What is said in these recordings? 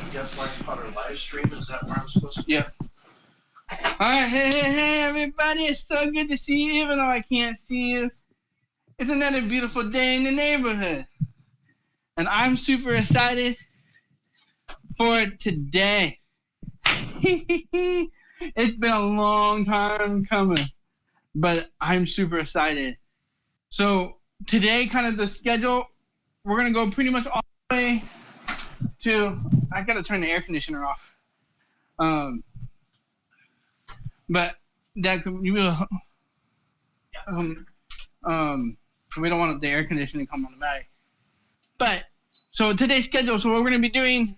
DeafBlind caught our live stream. Is that where I'm supposed to? Yeah. Alright, hey, everybody. It's so good to see you, even though I can't see you. It's another beautiful day in the neighborhood. And I'm super excited for today. It's been a long time coming, but I'm super excited. So today, kind of the schedule, we're going to go pretty much all the way to, I got to turn the air conditioner off. But that could, we don't want the air conditioning to come on the bag. But so today's schedule, so what we're going to be doing,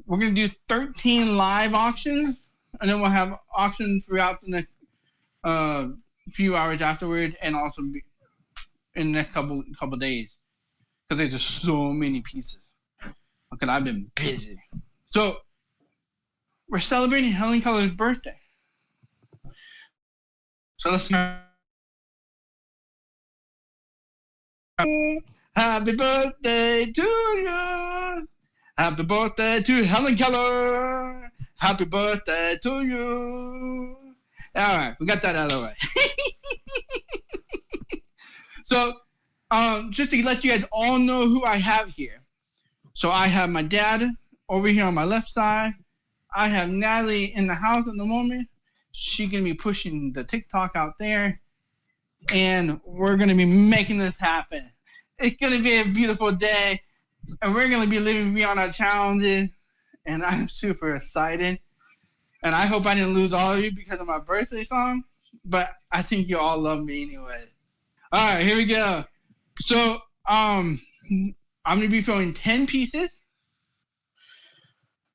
we're going to do 13 live auctions, and then we'll have auctions throughout the next few hours afterward, and also in the next couple days, because there's just so many pieces. Okay, I've been busy. So we're celebrating Helen Keller's birthday. So let's start. Happy birthday to you. Happy birthday to Helen Keller. Happy birthday to you. All right, we got that out of the way. So, just to let you guys all know who I have here. So I have my dad over here on my left side. I have Natalie in the house at the moment. She's going to be pushing the TikTok out there. And we're going to be making this happen. It's going to be a beautiful day. And we're going to be living beyond our challenges. And I'm super excited. And I hope I didn't lose all of you because of my birthday song. But I think you all love me anyway. All right, here we go. So I'm going to be throwing 10 pieces.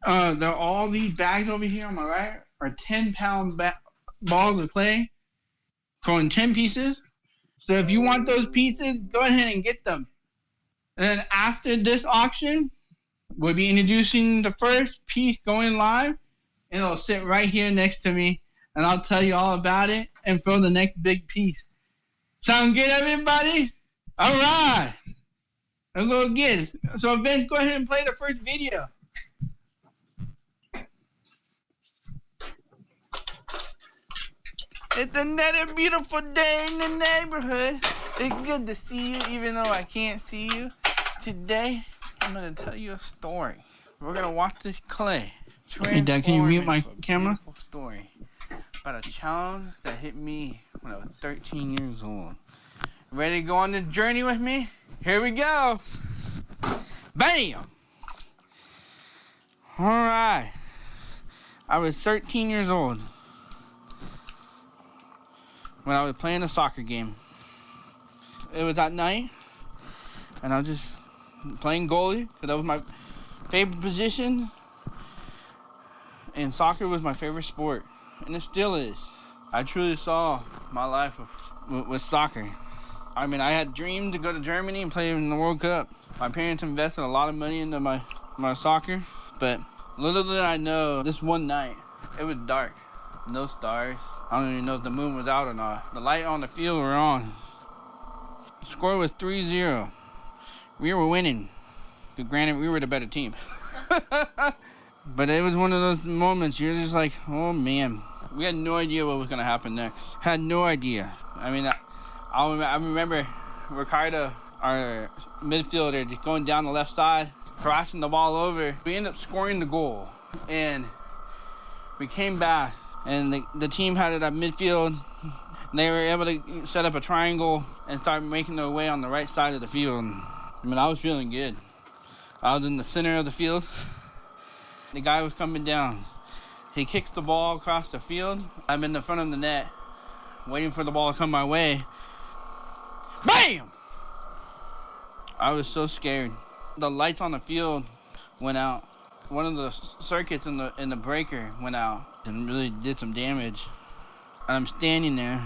They're all these bags over here on my right are 10-pound balls of clay. Throwing 10 pieces. So if you want those pieces, go ahead and get them. And then after this auction, we'll be introducing the first piece going live. And it'll sit right here next to me. And I'll tell you all about it and throw the next big piece. Sound good, everybody? All right. Let's go get it. So Vince, go ahead and play the first video. It's another beautiful day in the neighborhood. It's good to see you, even though I can't see you. Today, I'm going to tell you a story. We're going to watch this clay. Hey, Dad, can you mute my camera? Beautiful story about a challenge that hit me when I was 13 years old. Ready to go on this journey with me? Here we go. Bam! All right. I was 13 years old when I was playing a soccer game. It was at night, and I was just playing goalie, because that was my favorite position, and soccer was my favorite sport, and it still is. I truly saw my life with soccer. I mean, I had dreamed to go to Germany and play in the World Cup. My parents invested a lot of money into my soccer, but little did I know, this one night, it was dark, no stars. I don't even know if the moon was out or not. The light on the field were on. The score was 3-0. We were winning. But granted, we were the better team. But it was one of those moments you're just like, oh man. We had no idea what was going to happen next. Had no idea. I mean, I remember Ricardo, our midfielder, just going down the left side, crossing the ball over. We ended up scoring the goal. And we came back. And the team had it at midfield. They were able to set up a triangle and start making their way on the right side of the field. I mean, I was feeling good. I was in the center of the field. The guy was coming down. He kicks the ball across the field. I'm in the front of the net, waiting for the ball to come my way. Bam! I was so scared. The lights on the field went out. One of the circuits in the breaker went out and really did some damage. And I'm standing there,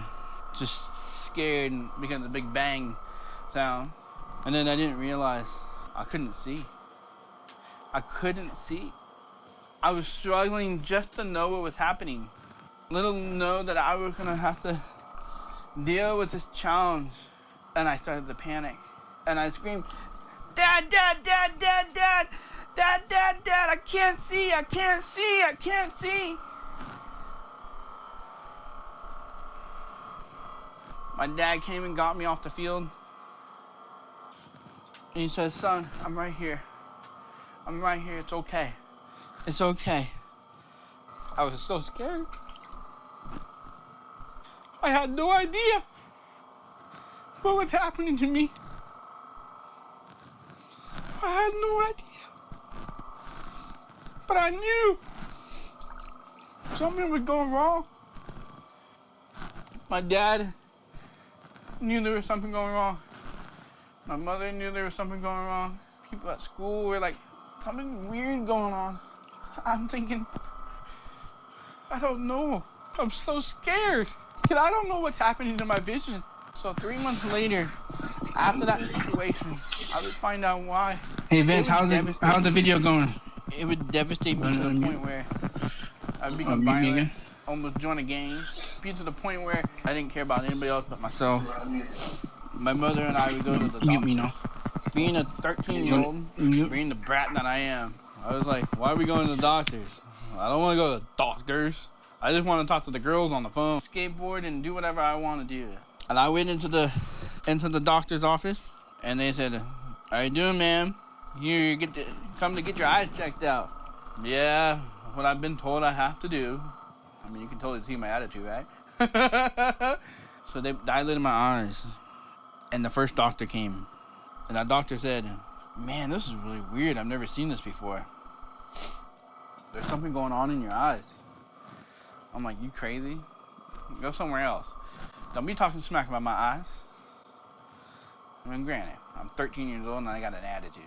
just scared because of the big bang sound. And then I didn't realize I couldn't see. I couldn't see. I was struggling just to know what was happening. Little to know that I was gonna have to deal with this challenge. And I started to panic. And I screamed, Dad, Dad, Dad, Dad, Dad, Dad, Dad, Dad, I can't see, I can't see, I can't see. My dad came and got me off the field. And he says, son, I'm right here. I'm right here, it's okay. It's okay. I was so scared. I had no idea what was happening to me. I had no idea. But I knew something was going wrong. My dad knew there was something going wrong. My mother knew there was something going wrong. People at school were like, something weird going on. I'm thinking, I don't know. I'm so scared. Because I don't know what's happening to my vision. So 3 months later, after that situation, I would find out why. Hey Vince, how's the video going? It would devastate me to the point where I'd become violent, almost join a gang, be to the point where I didn't care about anybody else but myself. My mother and I would go to the doctor. Being a 13-year-old, being the brat that I am, I was like, why are we going to the doctors? I don't want to go to doctors. I just want to talk to the girls on the phone, skateboard, and do whatever I want to do. And I went into the doctor's office, and they said, how you doing, ma'am? You come to get your eyes checked out. Yeah, what I've been told I have to do. I mean, you can totally see my attitude, right? So they dilated my eyes, and the first doctor came, and that doctor said, man, this is really weird. I've never seen this before. There's something going on in your eyes. I'm like, you crazy? Go somewhere else. Don't be talking smack about my eyes. I mean, granted, I'm 13 years old and I got an attitude.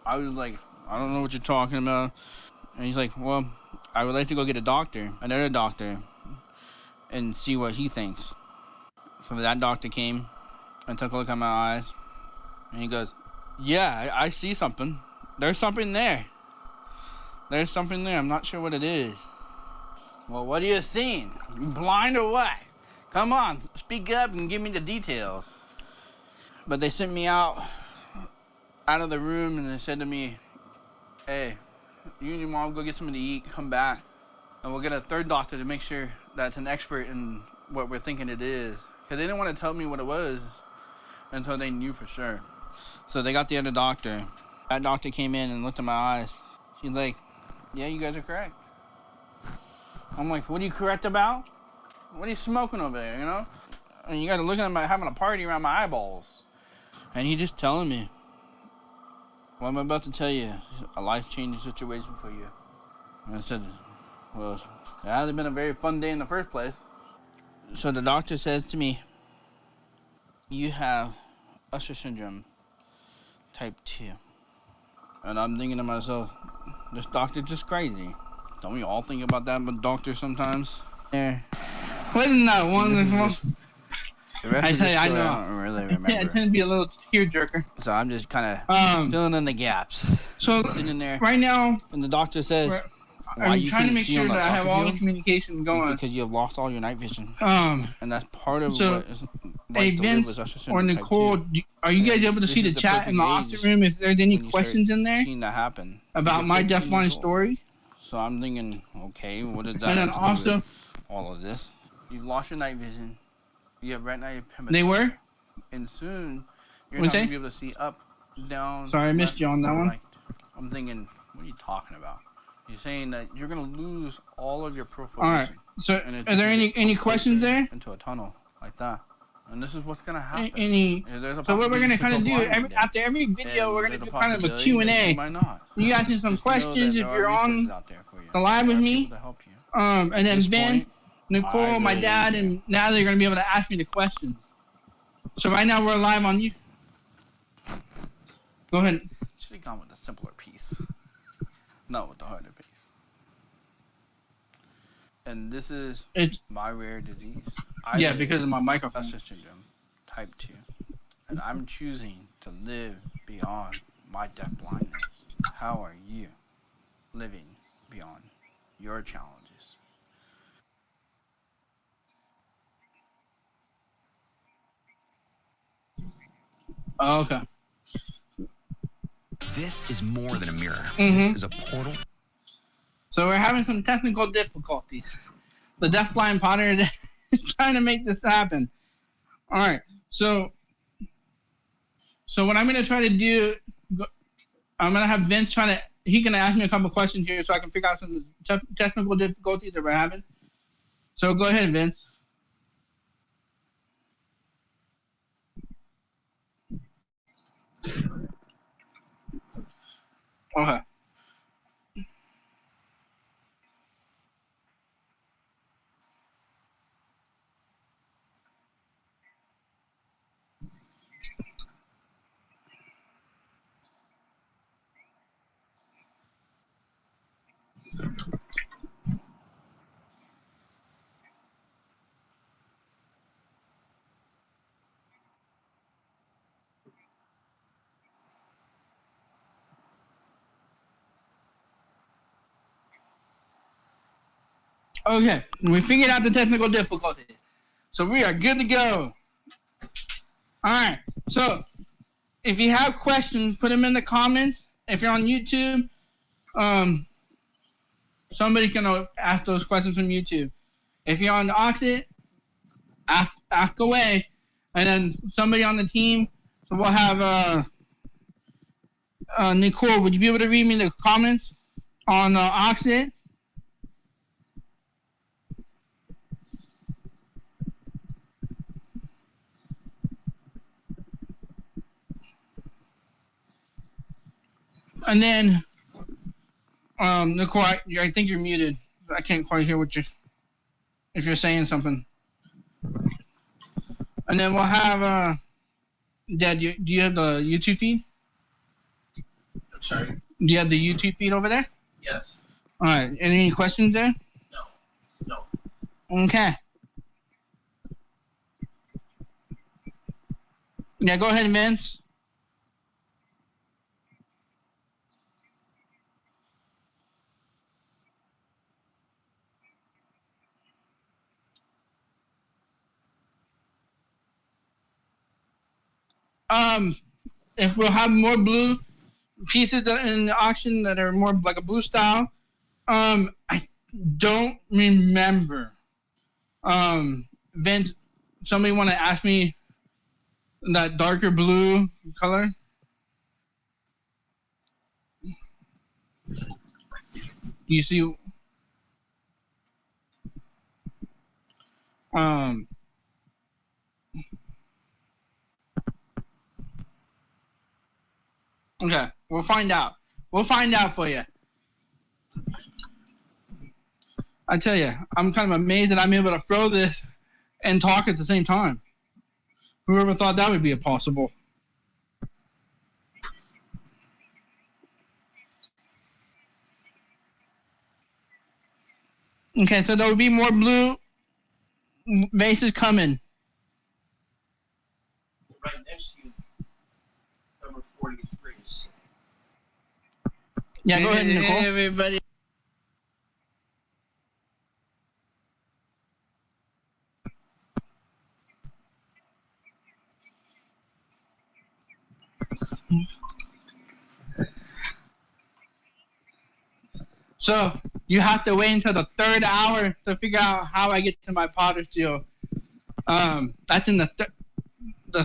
I was like, I don't know what you're talking about. And he's like, well, I would like to go get another doctor, and see what he thinks. So that doctor came and took a look at my eyes, and he goes, yeah, I see something. There's something there. There's something there. I'm not sure what it is. Well, what are you seeing? You blind or what? Come on, speak up and give me the details. But they sent me out of the room, and they said to me, hey, you and your mom go get something to eat, come back, and we'll get a third doctor to make sure that's an expert in what we're thinking it is. Because they didn't want to tell me what it was until they knew for sure. So they got the other doctor. That doctor came in and looked at my eyes. She's like, yeah, you guys are correct. I'm like, what are you correct about? What are you smoking over there, you know? And you guys are looking at my having a party around my eyeballs. And he just telling me, what I'm about to tell you is a life-changing situation for you. And I said, well, it hasn't been a very fun day in the first place. So the doctor says to me, you have Usher syndrome type 2. And I'm thinking to myself, this doctor's just crazy. Don't we all think about that with doctors sometimes? There. Wasn't that one of the most... I tell you, I know. I don't really remember. Yeah, I tend to be a little tearjerker. So I'm just kind of filling in the gaps. So sitting there right now, and the doctor says, I'm trying to make sure that I have all the communication going. Because you have lost all your night vision. And that's part of what is like Vince or Nicole, are you guys able to see the chat in the office room? If there's any questions in there that happen about my DeafBlind story? So I'm thinking, okay, what did that and then also all of this? You've lost your night vision. You have retinal impairment. They were? And soon, you're not going to be able to see up, down. Sorry, I missed you on that one. Right. I'm thinking, what are you talking about? You're saying that you're going to lose all of your peripheral vision. All right. So, are there any questions there? Into a tunnel like that. And this is what's going to happen. So what we're going to kind of do, after every video, we're going to do kind of a Q&A. You guys have some questions if you're on the live with me. And then Ben, Nicole, my dad, and now they're going to be able to ask me the questions. So right now we're live on you. Go ahead. Should have gone with the simpler piece. Not with the harder piece. And this is my rare disease. Because of my microphone. Usher syndrome, type 2. And I'm choosing to live beyond my deaf blindness. How are you living beyond your challenges? Oh, okay. This is more than a mirror. This is a portal So we're having some technical difficulties. The DeafBlind Potter is trying to make this happen. All right. So what I'm going to try to do, I'm going to have Vince try to, he can ask me a couple questions here so I can figure out some technical difficulties that we're having. So go ahead, Vince. Okay. Okay, we figured out the technical difficulty. So we are good to go. All right, so if you have questions, put them in the comments. If you're on YouTube, somebody can ask those questions from YouTube. If you're on the Oxid, ask away. And then somebody on the team, so we'll have Nicole, would you be able to read me the comments on Oxid? And then, Nicole, I think you're muted. I can't quite hear if you're saying something. And then we'll have, Dad, do you have the YouTube feed? I'm sorry? Do you have the YouTube feed over there? Yes. All right. Any questions there? No. Okay. Yeah, go ahead, Vince. If we'll have more blue pieces in the auction that are more like a blue style, I don't remember. Vince, somebody want to ask me that darker blue color? You see, okay, we'll find out. We'll find out for you. I tell you, I'm kind of amazed that I'm able to throw this and talk at the same time. Whoever thought that would be possible? Okay, so there will be more blue vases coming. Right next to you, number 43 is. Yeah, go ahead, Nicole. Hey, everybody. So you have to wait until the third hour to figure out how I get to my Potter Steel. That's in the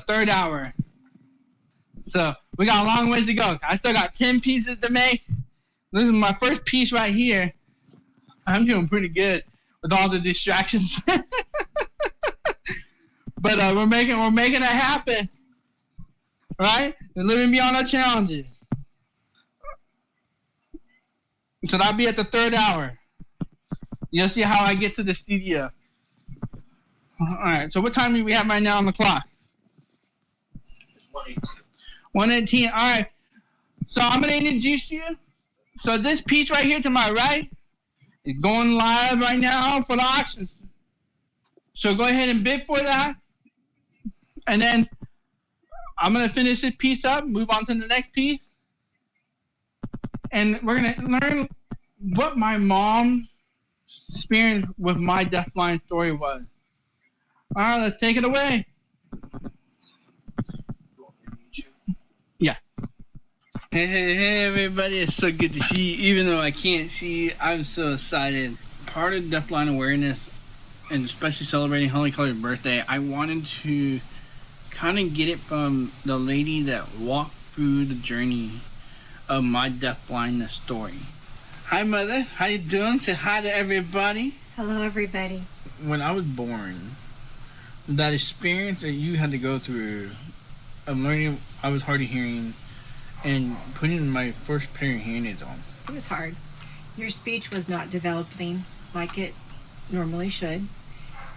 third hour. So we got a long ways to go. I still got 10 pieces to make. This is my first piece right here. I'm doing pretty good with all the distractions. But we're making it happen. Right? We're living beyond our challenges. So that'll be at the third hour. You'll see how I get to the studio. All right. So what time do we have right now on the clock? It's 118. 1:18. All right. So I'm gonna introduce you. So this piece right here to my right is going live right now for the auction. So go ahead and bid for that, and then I'm gonna finish this piece up, move on to the next piece. And we're going to learn what my mom's experience with my DeafBlind story was. All right, let's take it away. You want me to mute you? Yeah. Hey, everybody. It's so good to see you. Even though I can't see you, I'm so excited. Part of DeafBlind awareness, and especially celebrating Helen Keller's birthday, I wanted to kind of get it from the lady that walked through the journey of my deafblindness story. Hi, Mother. How you doing? Say hi to everybody. Hello, everybody. When I was born, that experience that you had to go through of learning I was hard of hearing and putting my first pair of hearing aids on. It was hard. Your speech was not developing like it normally should,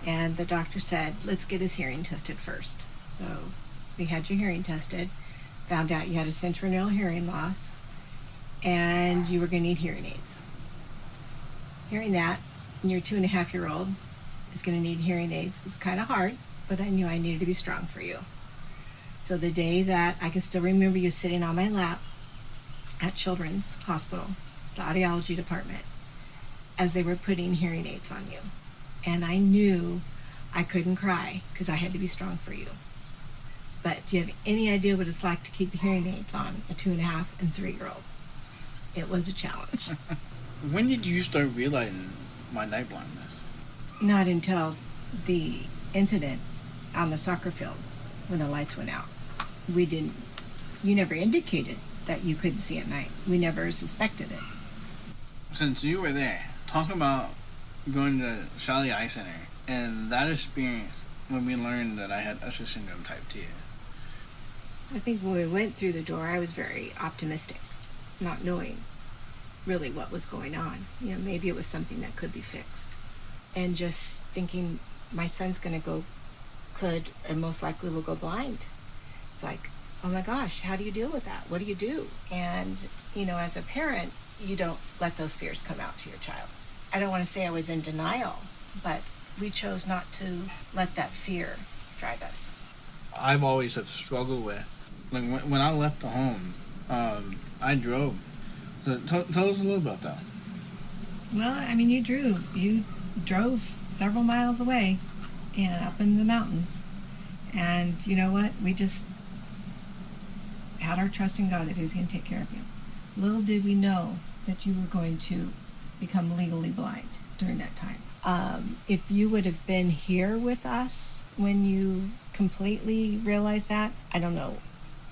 and the doctor said, let's get his hearing tested first. So we had your hearing tested, found out you had a sensorineural hearing loss, and you were going to need hearing aids. Hearing that, and your 2.5-year-old is going to need hearing aids was kind of hard, but I knew I needed to be strong for you. So the day that I can still remember you sitting on my lap at Children's Hospital, the audiology department, as they were putting hearing aids on you. And I knew I couldn't cry because I had to be strong for you. But do you have any idea what it's like to keep hearing aids on a 2.5 and 3-year-old? It was a challenge. When did you start realizing my night blindness? Not until the incident on the soccer field when the lights went out. You never indicated that you couldn't see at night. We never suspected it. Since you were there, talk about going to Charlie Eye Center and that experience when we learned that I had Usher syndrome type 2. I think when we went through the door, I was very optimistic, not knowing really what was going on. You know, maybe it was something that could be fixed. And just thinking my son's could or most likely will go blind. It's like, oh my gosh, how do you deal with that? What do you do? And, you know, as a parent, you don't let those fears come out to your child. I don't want to say I was in denial, but we chose not to let that fear drive us. I've always have struggled with, like when I left the home, I drove. So tell us a little about that. Well, I mean, you drove several miles away and up in the mountains. And you know what? We just had our trust in God that He was going to take care of you. Little did we know that you were going to become legally blind during that time. If you would have been here with us when you completely realized that, I don't know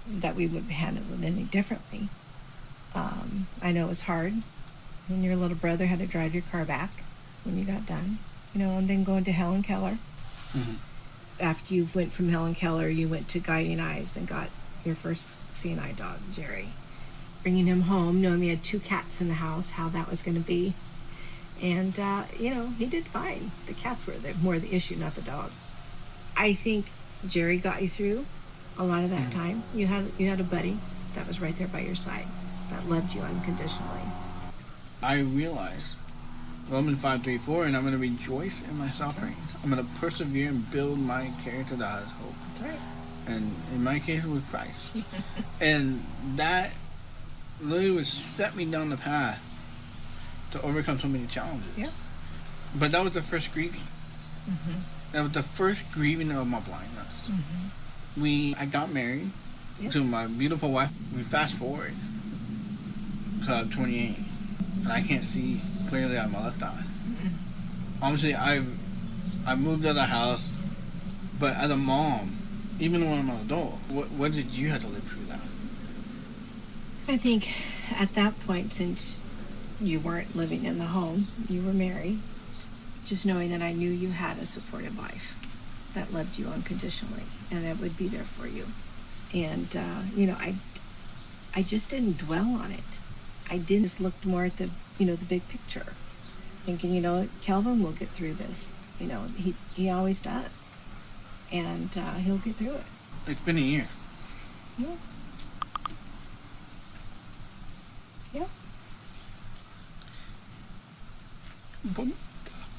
that we would have handled it any differently. I know it was hard when your little brother had to drive your car back when you got done, you know, and then going to Helen Keller. Mm-hmm. After you went from Helen Keller, you went to Guiding Eyes and got your first seeing eye dog, Jerry. Bringing him home, knowing we had 2 cats in the house, how that was going to be. And, you know, he did fine. The cats were more the issue, not the dog. I think Jerry got you through a lot of that time. You had a buddy that was right there by your side, that loved you unconditionally. I realized Romans 5:3-4, and I'm going to rejoice in my suffering. I'm going to persevere and build my character that has hope. That's right. And in my case, it was Christ. And that literally would set me down the path to overcome so many challenges. Yeah. But that was the first grieving. Mm-hmm. That was the first grieving of my blindness. Mm-hmm. I got married Yes. to my beautiful wife. We fast forward to I'm 28, and I can't see clearly on my left eye. Mm-mm. Obviously, I moved out of the house, but as a mom, even when I'm an adult, what did you have to live through that? I think at that point, since you weren't living in the home, you were married, just knowing that I knew you had a supportive wife that loved you unconditionally and that would be there for you. And, you know, I just didn't dwell on it. I didn't just look more at the, you know, the big picture, thinking, you know, Kelvin will get through this. You know, he always does. And he'll get through it. It's been a year. Yeah. Yeah. You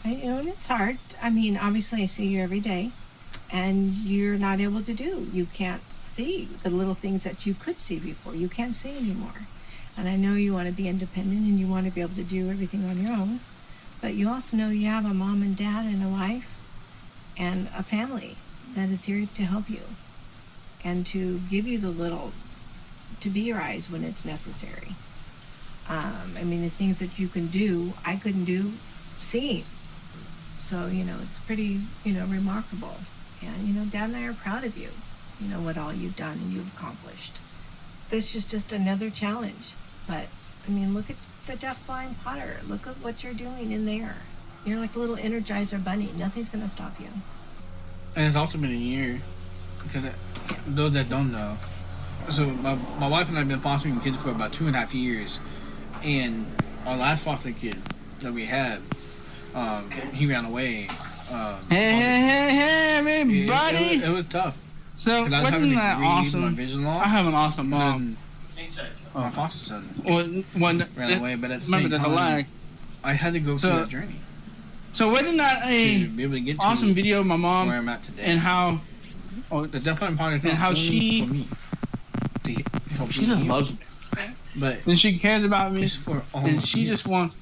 know, and it's hard. I mean, obviously I see you every day, and you're not able to do. You can't see the little things that you could see before. You can't see anymore. And I know you want to be independent and you want to be able to do everything on your own, but you also know you have a mom and dad and a wife and a family that is here to help you and to give you the little to be your eyes when it's necessary. I mean, the things that you can do, I couldn't do seeing. So, it's pretty, remarkable. And, Dad and I are proud of you, what all you've done and you've accomplished. This is just another challenge. But, I mean, look at the DeafBlind Potter. Look at what you're doing in there. You're like a little Energizer bunny. Nothing's going to stop you. And it's also been a year. Because those that don't know, so my wife and I have been fostering kids for about 2.5 years. And our last foster kid that we had, he ran away. Hey, everybody! It was tough. So, wasn't that awesome? I have an awesome mom. My foster son ran away, but at the same time, I had to go through that journey. So wasn't that a be able to get awesome video of my mom where I'm at today, and how the DeafBlind Potter and how she for me she just loves me, but and she cares about me, for all and she just wants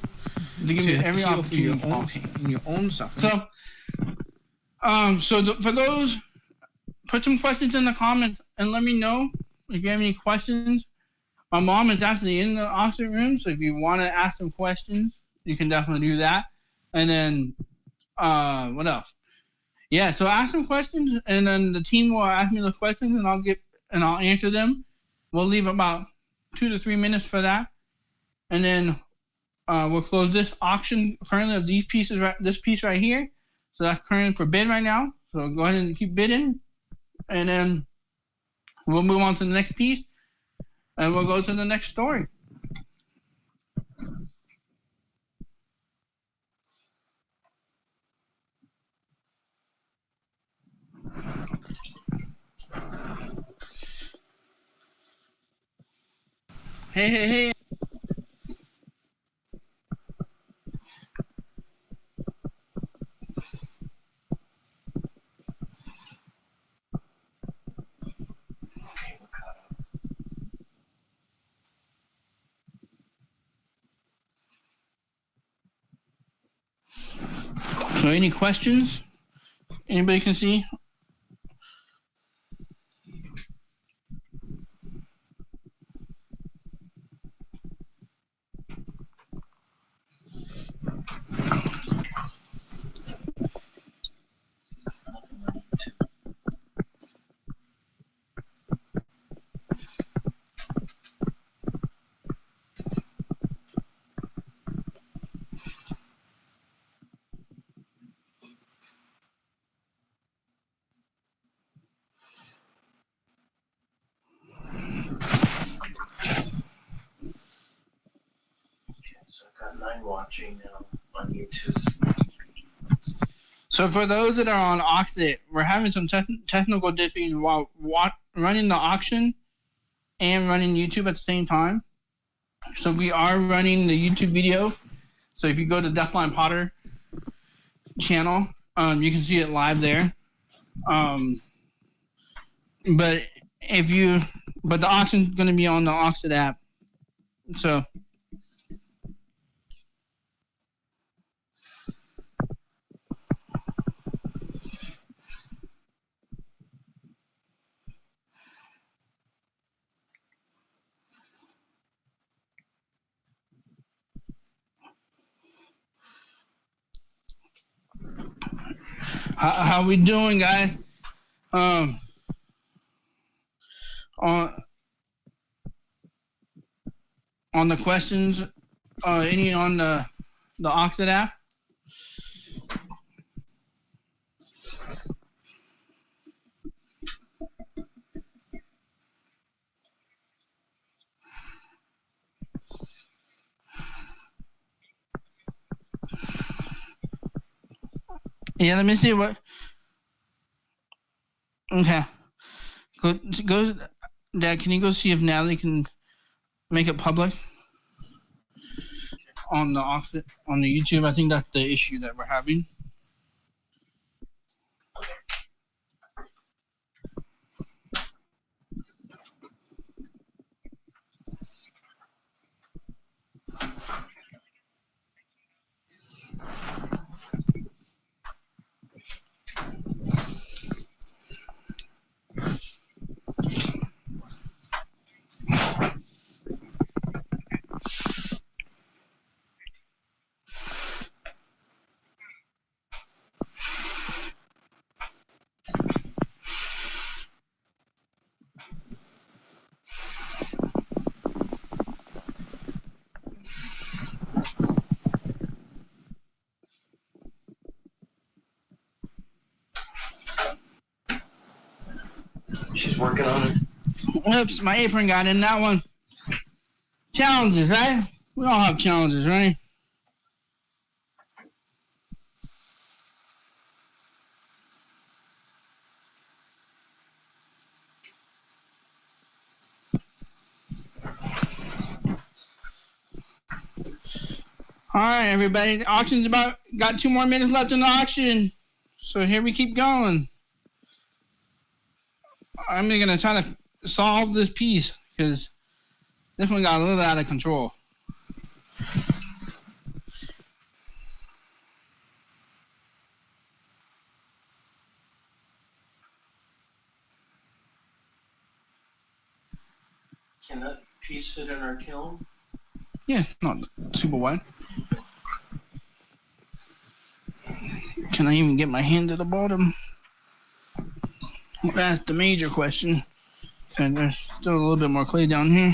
to give me every opportunity for your own pain and your own suffering. So, for those, put some questions in the comments and let me know if you have any questions. My mom is actually in the opposite room, so if you want to ask some questions, you can definitely do that. And then, what else? Yeah, so ask some questions, and then the team will ask me the questions, and I'll answer them. We'll leave about 2 to 3 minutes for that, and then we'll close this auction currently of these pieces. This piece right here, so that's currently for bid right now. So go ahead and keep bidding, and then we'll move on to the next piece, and we'll go to the next story. Hey. So any questions? Anybody can see? So I've got 9 watching now on YouTube. So for those that are on auction, we're having some technical difficulties while running the auction and running YouTube at the same time. So we are running the YouTube video. So if you go to DeafBlind Potter channel, you can see it live there. But the auction's going to be on the auction app. So. How we doing, guys? On the questions, any on the auction app? Yeah, let me see what. Okay. Go, Dad, can you go see if Natalie can make it public on the YouTube? I think that's the issue that we're having. guys working on it? Oops, my apron got in that one. Challenges, right? We all have challenges, right? All right, everybody. The auction's got 2 more minutes left in the auction. So here we keep going. I'm going to try to solve this piece because this one got a little out of control. Can that piece fit in our kiln? Yeah, not super wide. Can I even get my hand to the bottom? That's the major question. And there's still a little bit more clay down here.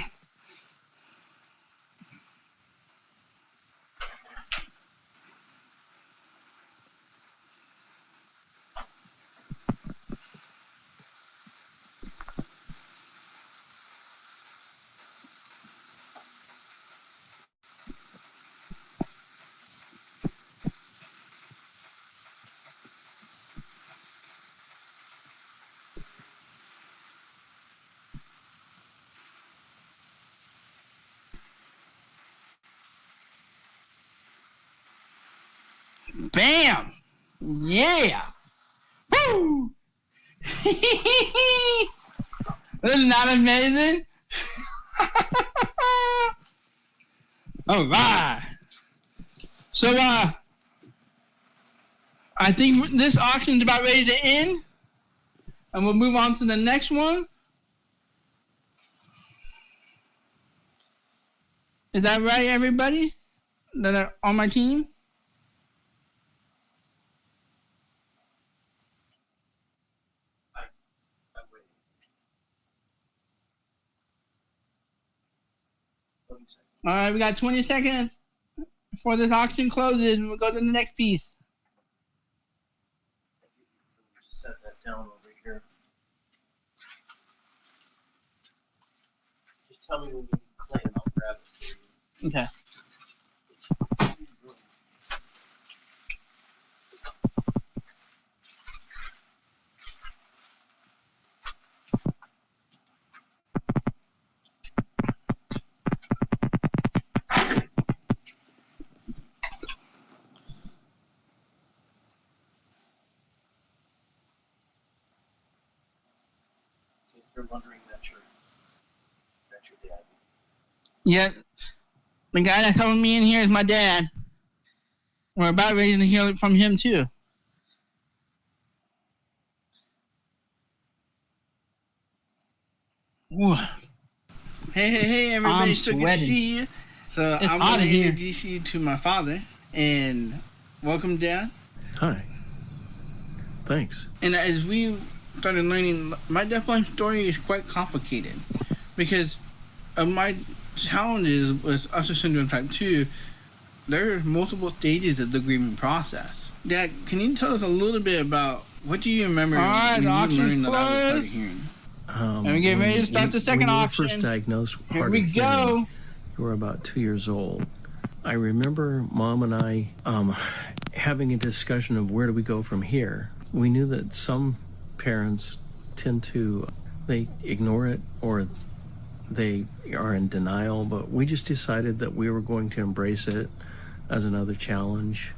Bam! Yeah! Woo! Isn't that amazing? All right. So, I think this auction's about ready to end. And we'll move on to the next one. Is that right, everybody that are on my team? All right, we got 20 seconds before this auction closes, and we'll go to the next piece. Just set that down over here. Just tell me when you need clay and I'll grab it for you. Okay. They're wondering that's your dad. Yeah, the guy that's helping me in here is my dad. We're about ready to hear from him too. Ooh. Hey, everybody! I'm So good to sweating. see you. So It's I'm hot going to in here. introduce you to my father, and welcome, Dad. Hi. Thanks. And as we started learning, my DeafBlind story is quite complicated because of my challenges with Usher syndrome type 2. There are multiple stages of the grieving process. Dad, can you tell us a little bit about what do you remember All right, when the you auction's learned that I was hard closed. of hearing? And we get ready to start the second when you were auction. first diagnosed Here hard we of go. hearing, you were about 2 years old. I remember Mom and I having a discussion of where do we go from here. We knew that some parents tend to, they ignore it or they are in denial, but we just decided that we were going to embrace it as another challenge.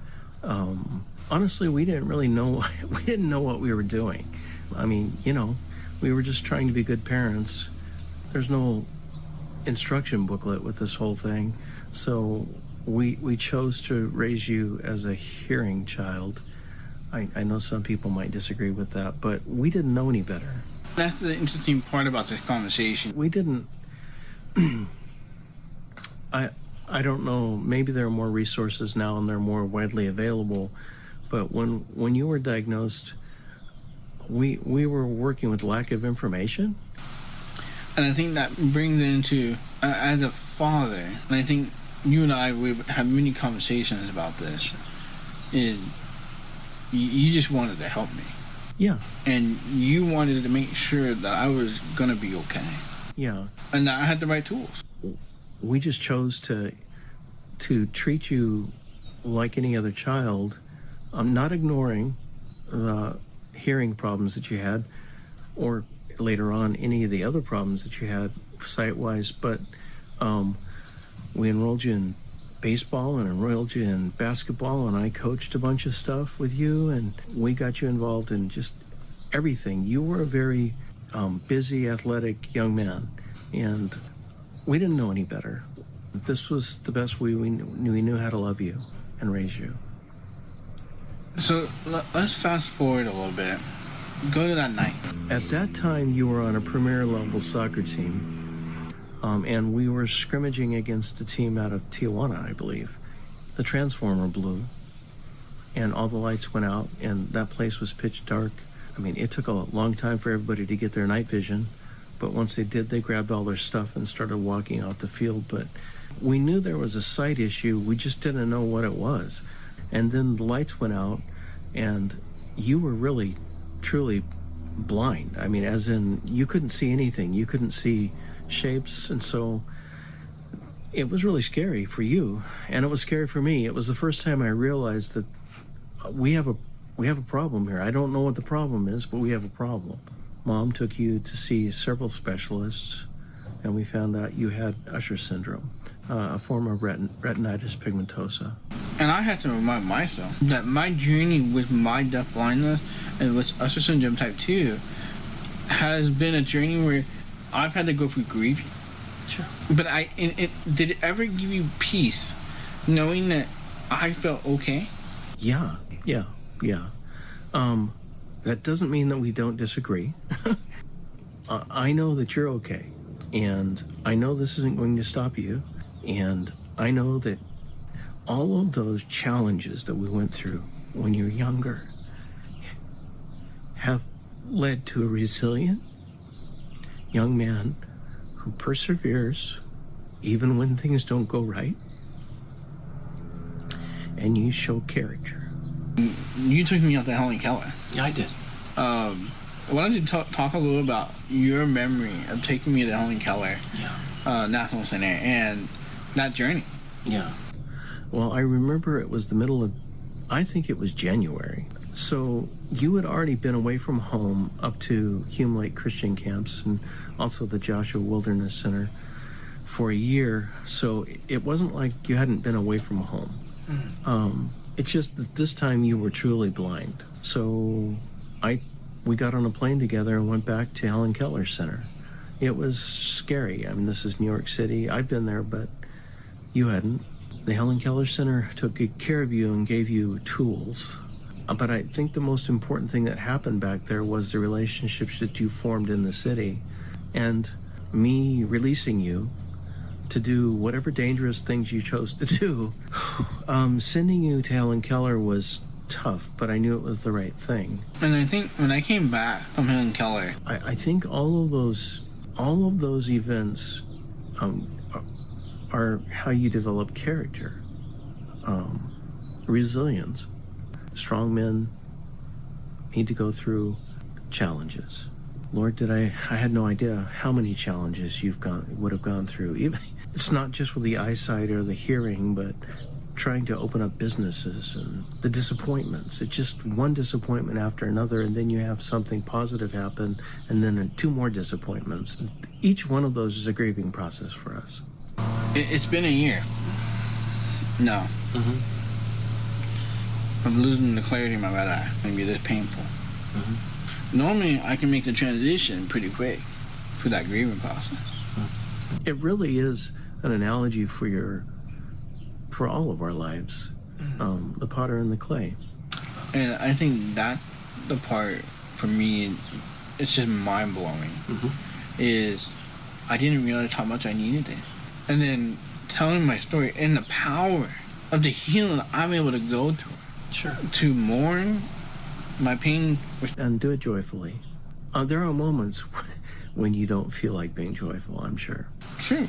Honestly, we didn't really know, we didn't know what we were doing. I mean, you know, we were just trying to be good parents. There's no instruction booklet with this whole thing. So we chose to raise you as a hearing child. I know some people might disagree with that, but we didn't know any better. That's the interesting part about this conversation. We didn't, I don't know, maybe there are more resources now and they're more widely available, but when you were diagnosed, we were working with lack of information. And I think that brings it into, as a father, and I think you and I, we've had many conversations about this, is you just wanted to help me. Yeah. And you wanted to make sure that I was going to be okay. Yeah. And that I had the right tools. We just chose to treat you like any other child, not ignoring the hearing problems that you had, or later on any of the other problems that you had sight-wise, but we enrolled you in baseball and enrolled you in basketball, and I coached a bunch of stuff with you, and we got you involved in just everything. You were a very busy, athletic young man, and we didn't know any better. This was the best we knew how to love you and raise you. So let's fast forward a little bit. Go to that night. At that time, you were on a premier level soccer team, and we were scrimmaging against a team out of Tijuana, I believe. The transformer blew, and all the lights went out, and that place was pitch dark. I mean, it took a long time for everybody to get their night vision, but once they did, they grabbed all their stuff and started walking out the field. But we knew there was a sight issue. We just didn't know what it was. And then the lights went out, and you were really, truly blind. I mean, as in, you couldn't see anything. You couldn't see shapes, and so it was really scary for you, and it was scary for me. It was the first time I realized that we have a problem here. I don't know what the problem is, but we have a problem. Mom took you to see several specialists, and we found out you had Usher syndrome, a form of retinitis pigmentosa. And I had to remind myself that my journey with my deaf blindness and with Usher syndrome type 2 has been a journey where I've had to go through grief. Sure. But did it ever give you peace knowing that I felt okay? Yeah. That doesn't mean that we don't disagree. I know that you're okay, and I know this isn't going to stop you, and I know that all of those challenges that we went through when you're younger have led to a resilient young man who perseveres even when things don't go right, and you show character. You took me out to Helen Keller. Yeah, I did. Why don't you talk a little about your memory of taking me to Helen Keller National Center and that journey? Yeah. Well, I remember it was the middle of, I think it was January. So you had already been away from home up to Hume Lake Christian Camps and also the Joshua Wilderness Center for a year. So it wasn't like you hadn't been away from home. Mm-hmm. It's just that this time you were truly blind. So we got on a plane together and went back to Helen Keller Center. It was scary. I mean, this is New York City. I've been there, but you hadn't. The Helen Keller Center took good care of you and gave you tools. But I think the most important thing that happened back there was the relationships that you formed in the city, and me releasing you to do whatever dangerous things you chose to do. Sending you to Helen Keller was tough, but I knew it was the right thing. And I think when I came back from Helen Keller, I think all of those events are how you develop character, resilience. Strong men need to go through challenges. Lord, I had no idea how many challenges would have gone through. Even, it's not just with the eyesight or the hearing, but trying to open up businesses and the disappointments. It's just one disappointment after another, and then you have something positive happen, and then 2 more disappointments. Each one of those is a grieving process for us. It's been a year. No. Mm-hmm. I'm losing the clarity in my right eye. It's going to be this painful. Mm-hmm. Normally, I can make the transition pretty quick through that grieving process. It really is an analogy for all of our lives, the potter and the clay. And I think that the part for me, it's just mind-blowing, is I didn't realize how much I needed it. And then telling my story and the power of the healing I'm able to go through. Sure. To mourn my pain. And do it joyfully. There are moments when you don't feel like being joyful, I'm sure. True.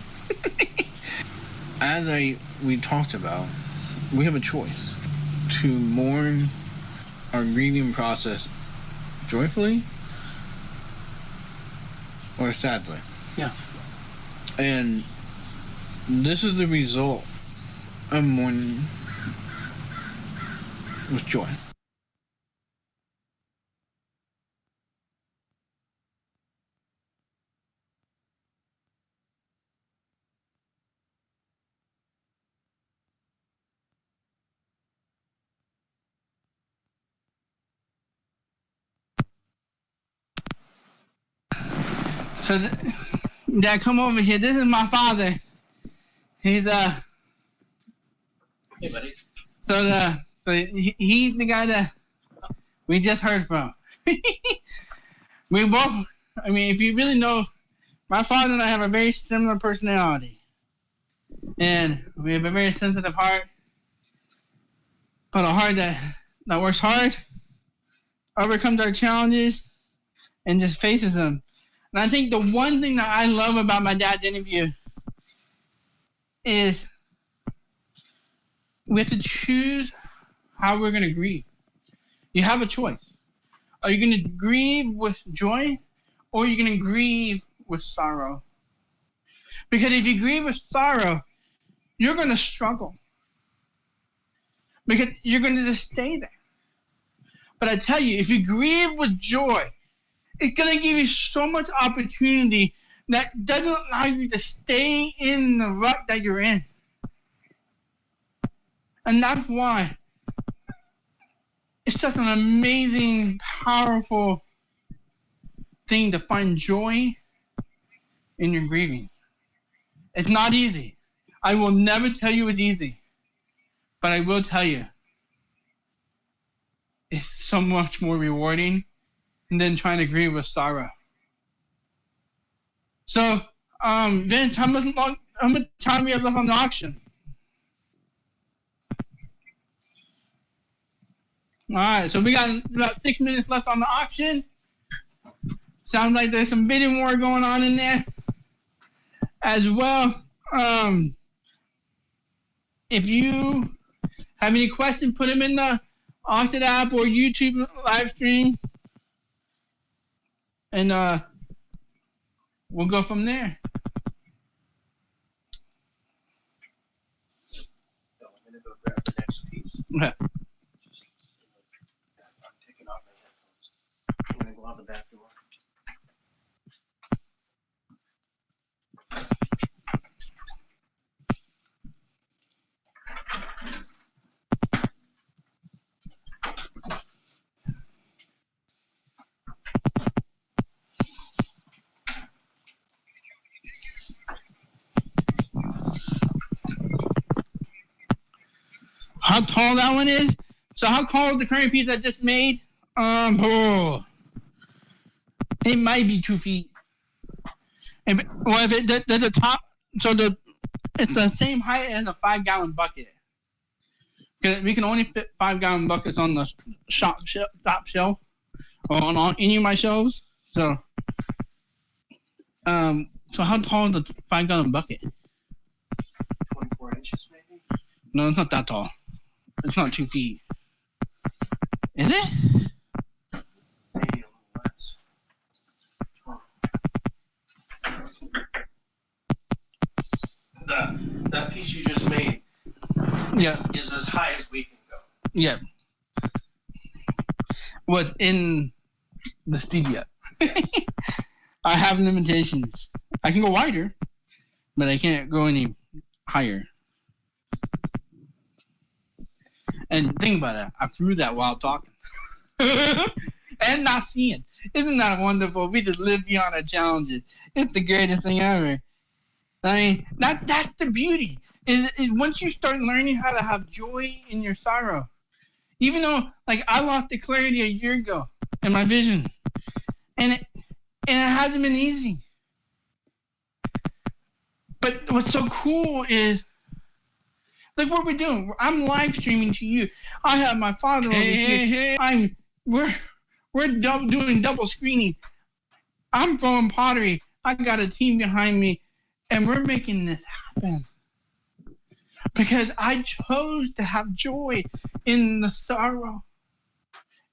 As we talked about, we have a choice to mourn our grieving process joyfully or sadly. Yeah. And this is the result of mourning with joy. So, Dad, come over here. This is my father. He's Hey, buddy. so he's the guy that we just heard from. We both. I mean, if you really know, my father and I have a very similar personality, and we have a very sensitive heart, but a heart that works hard, overcomes our challenges, and just faces them. And I think the one thing that I love about my dad's interview is we have to choose how we're going to grieve. You have a choice. Are you going to grieve with joy, or are you going to grieve with sorrow? Because if you grieve with sorrow, you're going to struggle. Because you're going to just stay there. But I tell you, if you grieve with joy, it's going to give you so much opportunity that doesn't allow you to stay in the rut that you're in. And that's why it's such an amazing, powerful thing to find joy in your grieving. It's not easy. I will never tell you it's easy. But I will tell you, it's so much more rewarding than trying to grieve with sorrow. So, Vince, how much time we have left on the auction? All right, so we got about 6 minutes left on the auction. Sounds like there's some bidding war going on in there as well. If you have any questions, put them in the auction app or YouTube live stream. And we'll go from there. I'm gonna go grab the next piece. Okay. I'm taking off my headphones. I'm gonna go out the back door. How tall that one is? So how tall is the current piece I just made? It might be 2 feet. If the top, so it's the same height as a 5-gallon bucket. We can only fit 5-gallon buckets on the top shelf or on any of my shelves. So, so how tall is the 5-gallon bucket? 24 inches, maybe? No, it's not that tall. It's not 2 feet. Is it? Maybe a little less. That piece you just made Yeah. is as high as we can go. Yeah. What's in the studio? I have limitations. I can go wider, but I can't go any higher. And think about it. I threw that while talking. And not seeing. Isn't that wonderful? We just live beyond our challenges. It's the greatest thing ever. I mean, that's the beauty. Is once you start learning how to have joy in your sorrow. Even though, like, I lost the clarity a year ago in my vision. And it hasn't been easy. But what's so cool is, like, what we're doing. I'm live streaming to you. I have my father over here. We're doing double screening. I'm throwing pottery. I got a team behind me, and we're making this happen. Because I chose to have joy in the sorrow.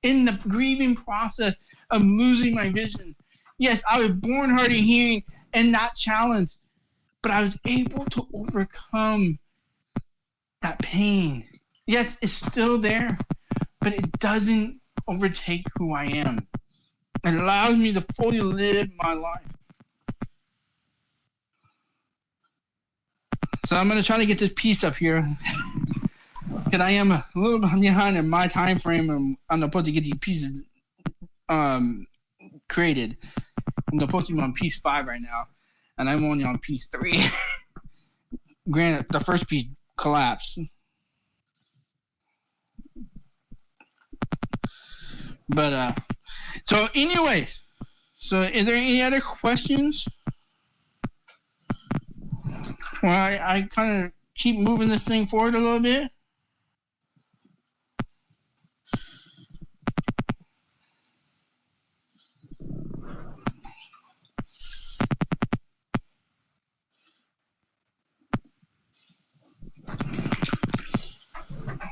in the grieving process of losing my vision. Yes, I was born hard of hearing and not challenged, but I was able to overcome that pain. Yes, it's still there, but it doesn't overtake who I am. It allows me to fully live my life. So I'm going to try to get this piece up here. Because I am a little behind in my time frame, and I'm supposed to get these pieces created. I'm supposed to be on piece 5 right now, and I'm only on piece 3. Granted, the first piece collapsed. But, so anyway, so is there any other questions? Well, I kind of keep moving this thing forward a little bit.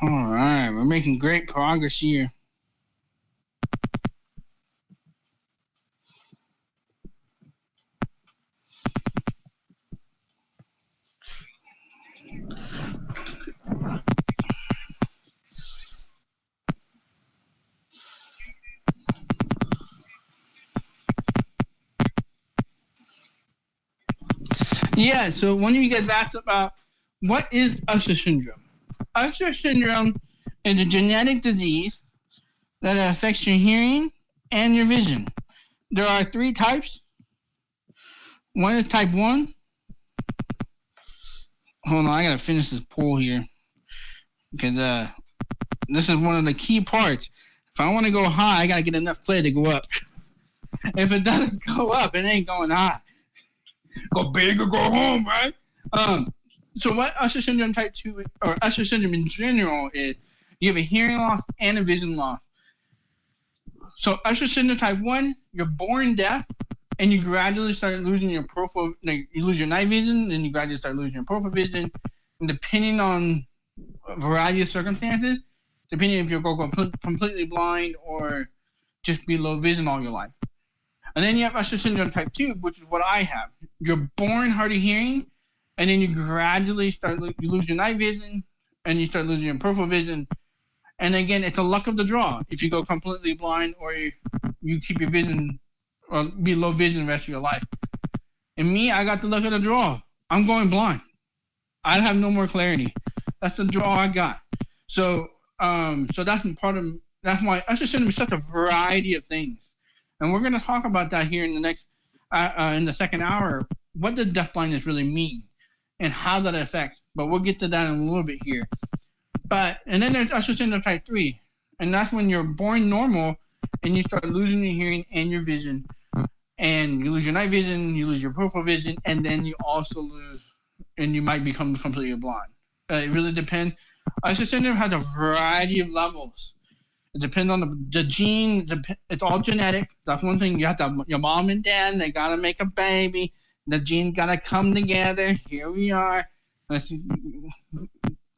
All right, we're making great progress here. Yeah, so one of you guys asked about what is Usher syndrome? Usher syndrome is a genetic disease that affects your hearing and your vision. There are 3 types. One is type 1. Hold on, I gotta finish this poll here because this is one of the key parts. If I want to go high, I gotta get enough play to go up. If it doesn't go up, it ain't going high. Go big or go home, right? So what Usher syndrome type 2, or Usher syndrome in general, is you have a hearing loss and a vision loss. So Usher syndrome type 1, you're born deaf, and you gradually start losing your peripheral, like you lose your night vision, then you gradually start losing your peripheral vision, and depending on a variety of circumstances, depending if you're going completely blind or just be low vision all your life. And then you have Usher syndrome type 2, which is what I have. You're born hard of hearing, and then you gradually you lose your night vision, and you start losing your peripheral vision. And again, it's a luck of the draw. If you go completely blind or you keep your vision or be low vision the rest of your life. And me, I got the luck of the draw. I'm going blind. I have no more clarity. That's the draw I got. So that's why Usher syndrome is such a variety of things. And we're going to talk about that here in the next, in the second hour. What does deafblindness really mean and how that affects? But we'll get to that in a little bit here. And then there's Usher syndrome type 3. And that's when you're born normal and you start losing your hearing and your vision. And you lose your night vision, you lose your peripheral vision, and then you also lose, and you might become completely blind. It really depends. Usher syndrome has a variety of levels. It depends on the gene. It's all genetic. That's one thing. You have to, your mom and dad, they got to make a baby. The genes got to come together. Here we are. That's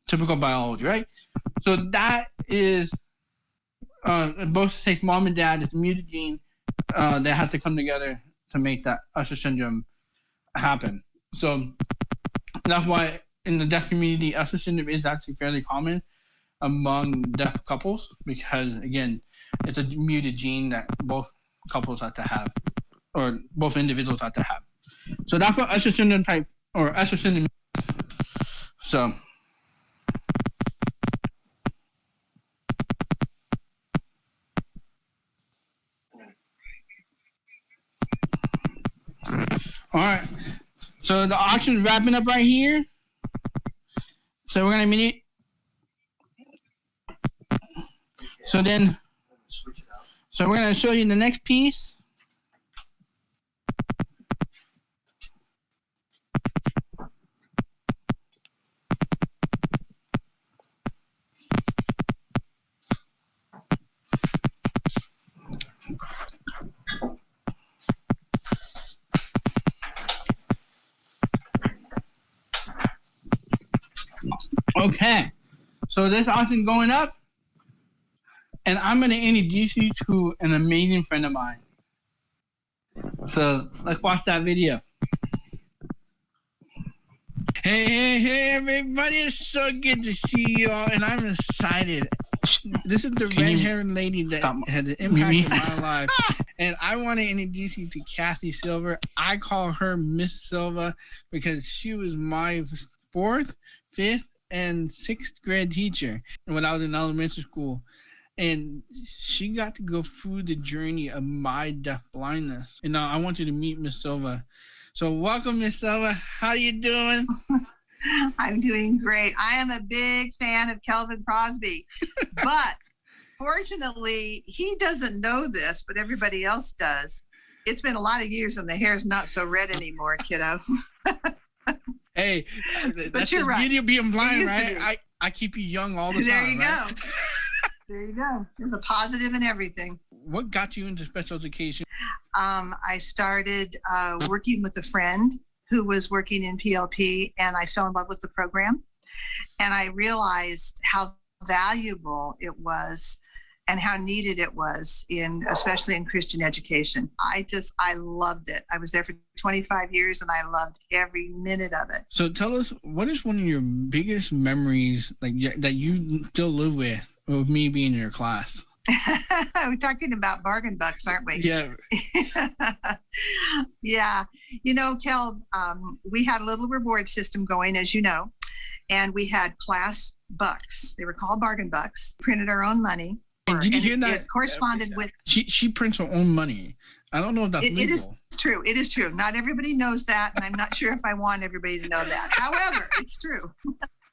typical biology, right? So that is, both takes mom and dad. It's a muted gene. They have to come together to make that Usher syndrome happen. So that's why in the deaf community, Usher syndrome is actually fairly common among deaf couples because, again, it's a muted gene that both couples have to have, or both individuals have to have. So that's what Usher syndrome type, or Usher syndrome. So. All right. So the auction's wrapping up right here. So we're gonna meet. So then, so we're gonna show you the next piece. Okay. So this auction going up. And I'm going to introduce you to an amazing friend of mine. So let's watch that video. Hey, everybody. It's so good to see you all, and I'm excited. This is the red-haired lady that had an impact in my life. And I want to introduce you to Kathy Silver. I call her Miss Silva because she was my 4th, 5th, and 6th grade teacher when I was in elementary school. And she got to go through the journey of my deaf blindness. And now I want you to meet Miss Silva. So welcome, Miss Silva. How you doing? I'm doing great. I am a big fan of Kelvin Crosby, but fortunately, he doesn't know this, but everybody else does. It's been a lot of years and the hair's not so red anymore, kiddo. Hey, but you're right. Beauty of being blind, right? I keep you young all the time. There you right? go. There you go. There's a positive in everything. What got you into special education? I started working with a friend who was working in PLP, and I fell in love with the program. And I realized how valuable it was and how needed it was, especially in Christian education. I loved it. I was there for 25 years, and I loved every minute of it. So tell us, what is one of your biggest memories that you still live with me being in your class? We're talking about bargain bucks, aren't we? Yeah. Yeah. You know, Kel, we had a little reward system going, as you know, and we had class bucks. They were called bargain bucks. Printed our own money. And did you hear that? It corresponded with... She prints her own money. I don't know if that's legal. It is true. It is true. Not everybody knows that, and I'm not sure if I want everybody to know that. However, it's true.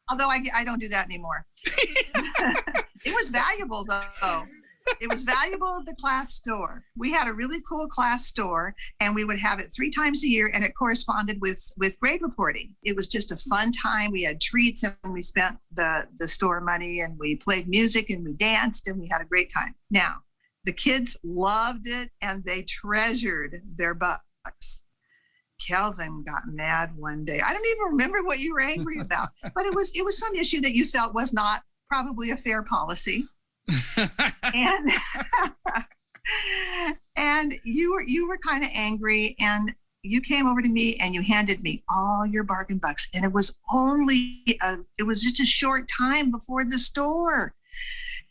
Although I don't do that anymore. It was valuable, though. It was valuable at the class store. We had a really cool class store, and we would have it 3 times a year, and it corresponded with grade reporting. It was just a fun time. We had treats, and we spent the store money, and we played music, and we danced, and we had a great time. Now, the kids loved it, and they treasured their bucks. Kelvin got mad one day. I don't even remember what you were angry about, but it was some issue that you felt was not probably a fair policy. and you were kind of angry, and you came over to me and you handed me all your bargain bucks, and it was just a short time before the store.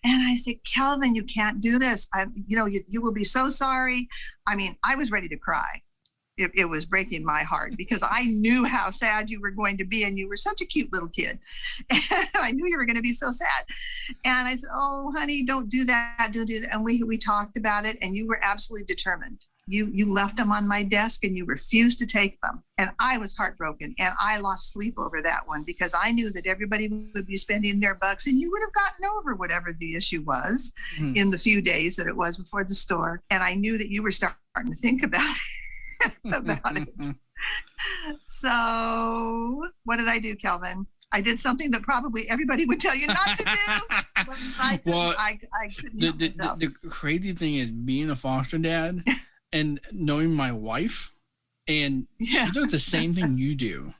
And I said, Kelvin, you can't do this. You will be so sorry. I mean, I was ready to cry. It was breaking my heart because I knew how sad you were going to be, and you were such a cute little kid. And I knew you were going to be so sad. And I said, oh, honey, don't do that. Don't do that. And we talked about it, and you were absolutely determined. You left them on my desk, and you refused to take them. And I was heartbroken, and I lost sleep over that one because I knew that everybody would be spending their bucks, and you would have gotten over whatever the issue was in the few days that it was before the store. And I knew that you were starting to think about it. About it. So what did I do, Kelvin? I did something that probably everybody would tell you not to do. But I couldn't help myself. The crazy thing is being a foster dad and knowing my wife, and she does the same thing you do.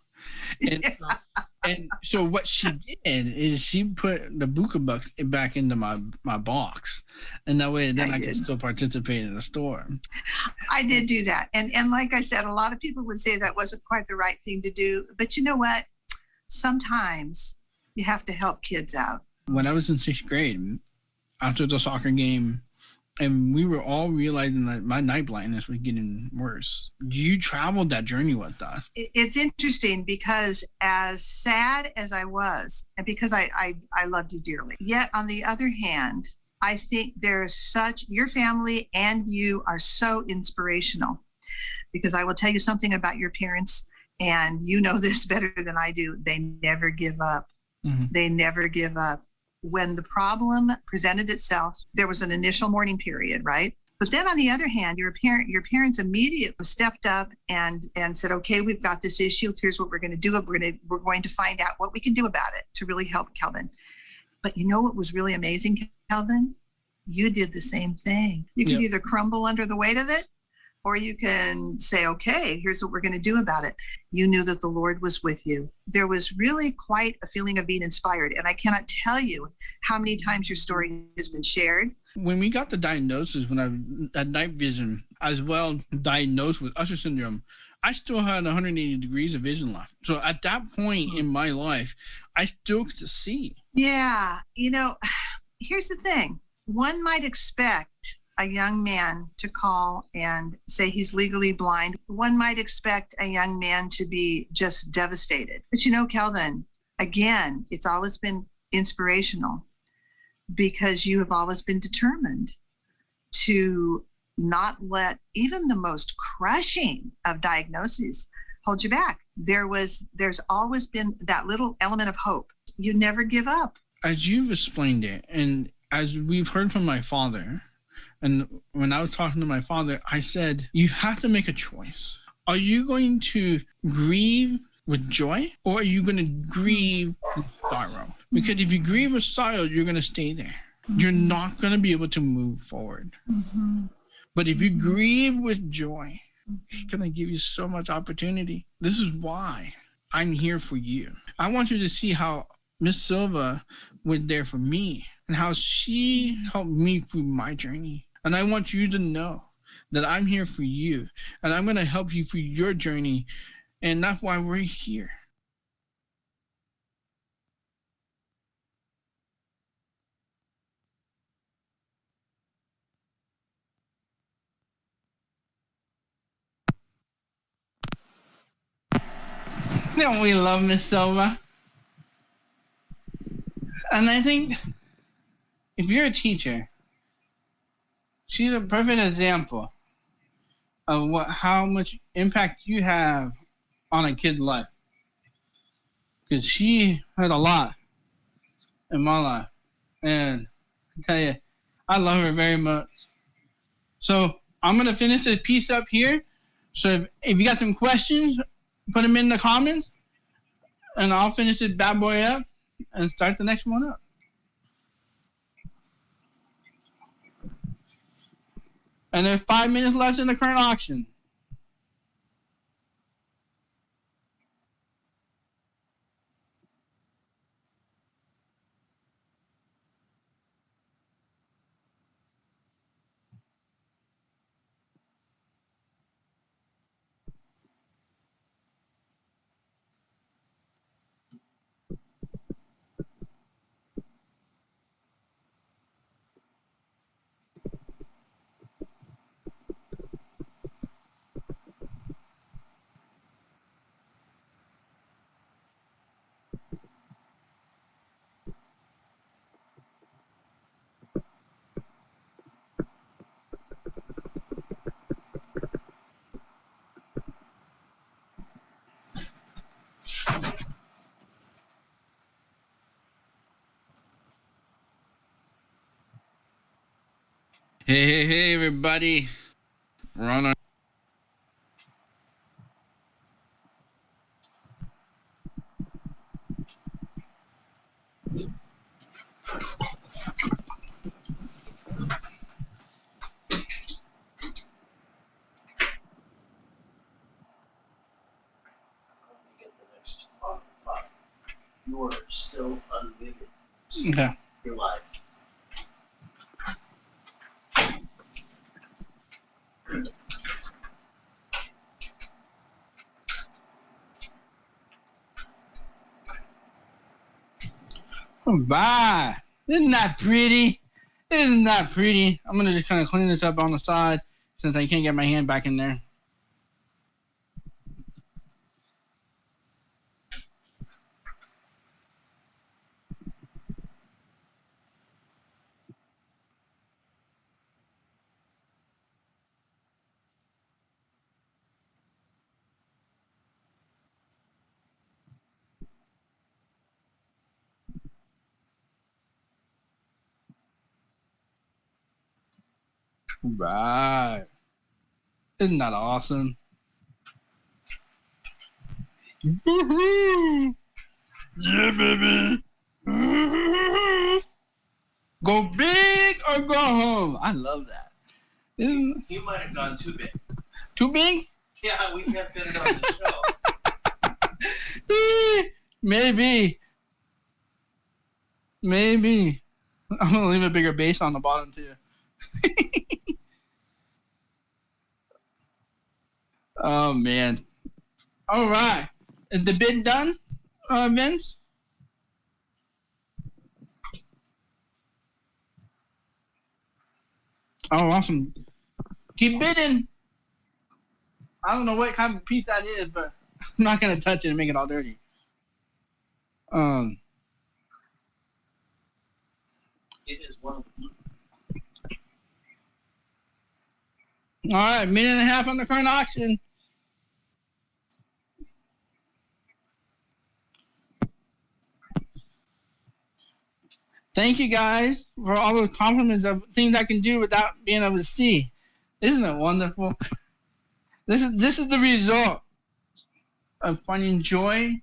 And so what she did is she put the Buka bucks back into my box, and that way then I could still participate in the store. I did do that, and like I said, a lot of people would say that wasn't quite the right thing to do. But you know what? Sometimes you have to help kids out. When I was in 6th grade, after the soccer game, and we were all realizing that my night blindness was getting worse. You traveled that journey with us. It's interesting because as sad as I was, and because I loved you dearly, yet on the other hand, I think your family and you are so inspirational, because I will tell you something about your parents, and you know this better than I do. They never give up. Mm-hmm. They never give up. When the problem presented itself, there was an initial mourning period, right? But then on the other hand, your parents immediately stepped up and said, okay, we've got this issue. Here's what we're going to do. We're going to find out what we can do about it to really help Kelvin. But you know what was really amazing, Kelvin? You did the same thing. You can either crumble under the weight of it, or you can say, okay, here's what we're going to do about it. You knew that the Lord was with you. There was really quite a feeling of being inspired. And I cannot tell you how many times your story has been shared. When we got the diagnosis, when I had night vision, as well diagnosed with Usher syndrome, I still had 180 degrees of vision left. So at that point in my life, I still could see. Yeah. Here's the thing. One might expect a young man to call and say he's legally blind. One might expect a young man to be just devastated. But Kelvin, again, it's always been inspirational because you have always been determined to not let even the most crushing of diagnoses hold you back. There's always been that little element of hope. You never give up. As you've explained it, and as we've heard from my father, and when I was talking to my father, I said, you have to make a choice. Are you going to grieve with joy, or are you going to grieve with sorrow? Because if you grieve with sorrow, you're going to stay there. You're not going to be able to move forward. But if you grieve with joy, it's going to give you so much opportunity. This is why I'm here for you. I want you to see how Miss Silva was there for me and how she helped me through my journey. And I want you to know that I'm here for you and I'm going to help you through your journey. And that's why we're here. Don't we love Miss Silva? And I think if you're a teacher, she's a perfect example of how much impact you have on a kid's life. Because she had a lot in my life. And I tell you, I love her very much. So I'm going to finish this piece up here. So if you got some questions, put them in the comments. And I'll finish this bad boy up and start the next one up. And there's 5 minutes left in the current auction. Hey, everybody. We're on our... Get the next five. You are still unmuted. Okay. You're live. Bye. Isn't that pretty? Isn't that pretty? I'm going to just kind of clean this up on the side since I can't get my hand back in there. Right. Isn't that awesome? Woohoo! Yeah, baby. Go big or go home. I love that. Isn't... You might have gone too big. Too big? Yeah, we can't fit it on the show. Maybe. I'm gonna leave a bigger base on the bottom too. Oh man. All right. Is the bid done, Vince? Oh, awesome. Keep bidding. I don't know what kind of piece that is, but I'm not gonna touch it and make it all dirty. It is one of the All right, minute and a half on the current auction. Thank you guys for all those compliments of things I can do without being able to see. Isn't it wonderful? This is the result of finding joy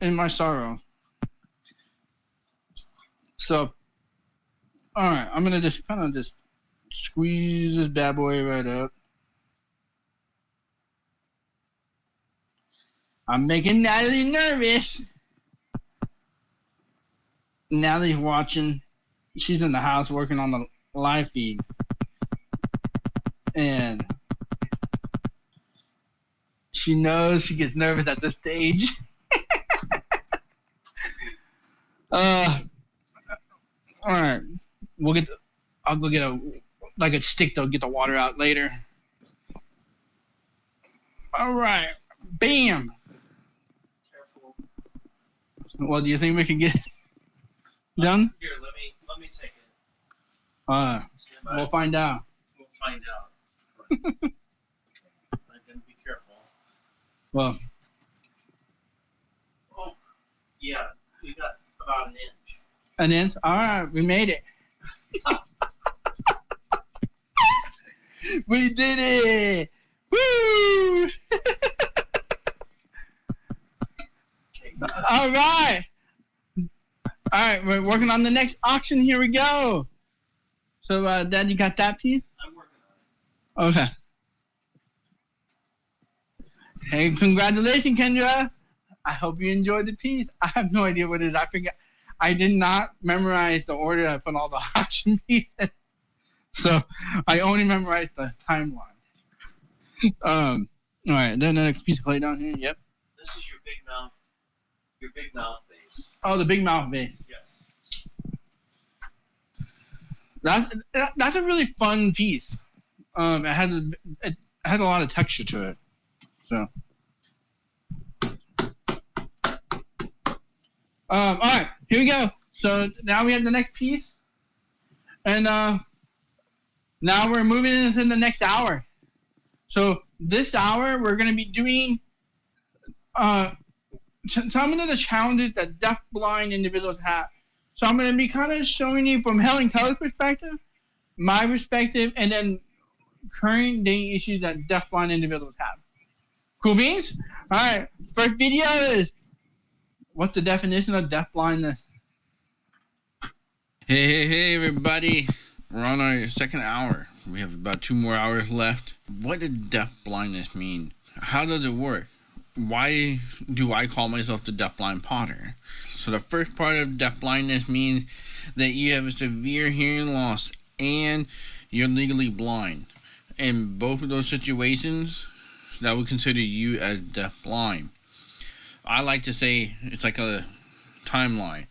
in my sorrow. So, all right, I'm gonna just kind of just squeeze this bad boy right up. I'm making Natalie nervous. Natalie's watching. She's in the house working on the live feed. And she knows she gets nervous at this stage. All right. I'll go get a stick to get the water out later. All right. Bam. careful. Well, do you think we can get it done? Here, let me take it. Stand by. We'll find out. We'll find out. Okay. I'm gonna be careful. Well, Oh, yeah, we got about an inch. an inch. All right, we made it. We did it! Woo! Okay. All right. All right, we're working on the next auction. Here we go. So, Dad, you got that piece? I'm working on it. Okay. Hey, congratulations, Kendra. I hope you enjoyed the piece. I have no idea what it is. I forgot. I did not memorize the order I put all the auction pieces. So I only memorized the timeline. All right, then the next piece of clay down here. Yep. This is your big mouth face. Oh, the big mouth vase. Yes. That's a really fun piece. It has a lot of texture to it. So. All right, here we go. So now we have the next piece, and now we're moving into the next hour. So this hour we're going to be doing some of the challenges that deaf-blind individuals have. So I'm going to be kind of showing you from Helen Keller's perspective, my perspective, and then current day issues that deaf-blind individuals have. Cool beans? All right, first video is, what's the definition of deaf-blindness? Hey, everybody. We're on our second hour. We have about 2 more hours left. What does deaf-blindness mean? How does it work? Why do I call myself the deaf-blind potter? So the first part of deaf-blindness means that you have a severe hearing loss and you're legally blind. In both of those situations, that would consider you as deaf-blind. I like to say it's like a timeline.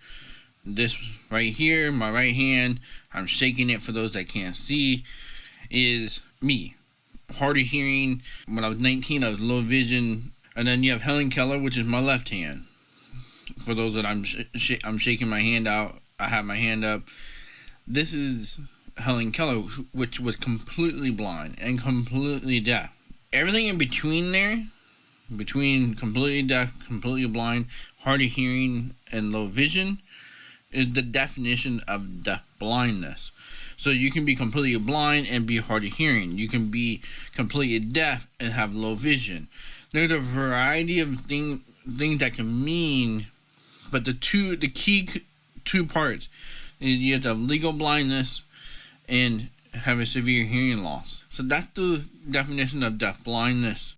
This right here, my right hand, I'm shaking it for those that can't see, is me. Hard of hearing. When I was 19, I was low vision. And then you have Helen Keller, which is my left hand. For those that I'm shaking my hand out, I have my hand up. This is Helen Keller, which was completely blind and completely deaf. Everything in between there, between completely deaf, completely blind, hard of hearing, and low vision, is the definition of deaf blindness. So you can be completely blind and be hard of hearing. You can be completely deaf and have low vision. There's a variety of things that can mean, but the key two parts is you have to have legal blindness and have a severe hearing loss. So that's the definition of deaf blindness.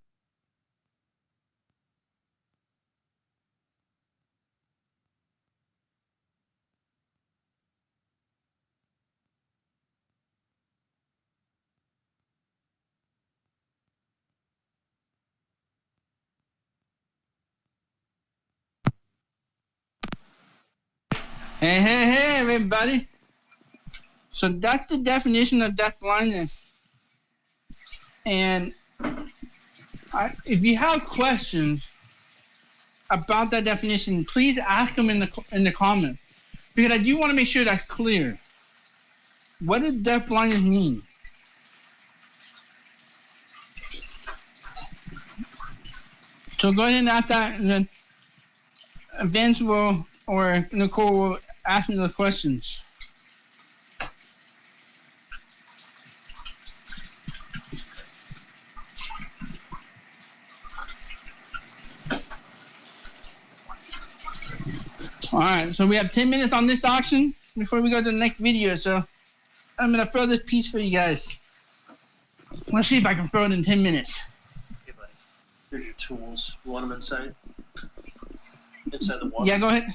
Hey, everybody. So that's the definition of deaf blindness. And if you have questions about that definition, please ask them in the comments, because I do want to make sure that's clear. What does deaf blindness mean? So go ahead and ask that, and then Vince will, or Nicole will ask me the questions. All right, so we have 10 minutes on this auction before we go to the next video. So I'm gonna throw this piece for you guys. Let's see if I can throw it in 10 minutes. Okay, buddy. Here's your tools. You want them inside? Inside the water? Yeah, go ahead.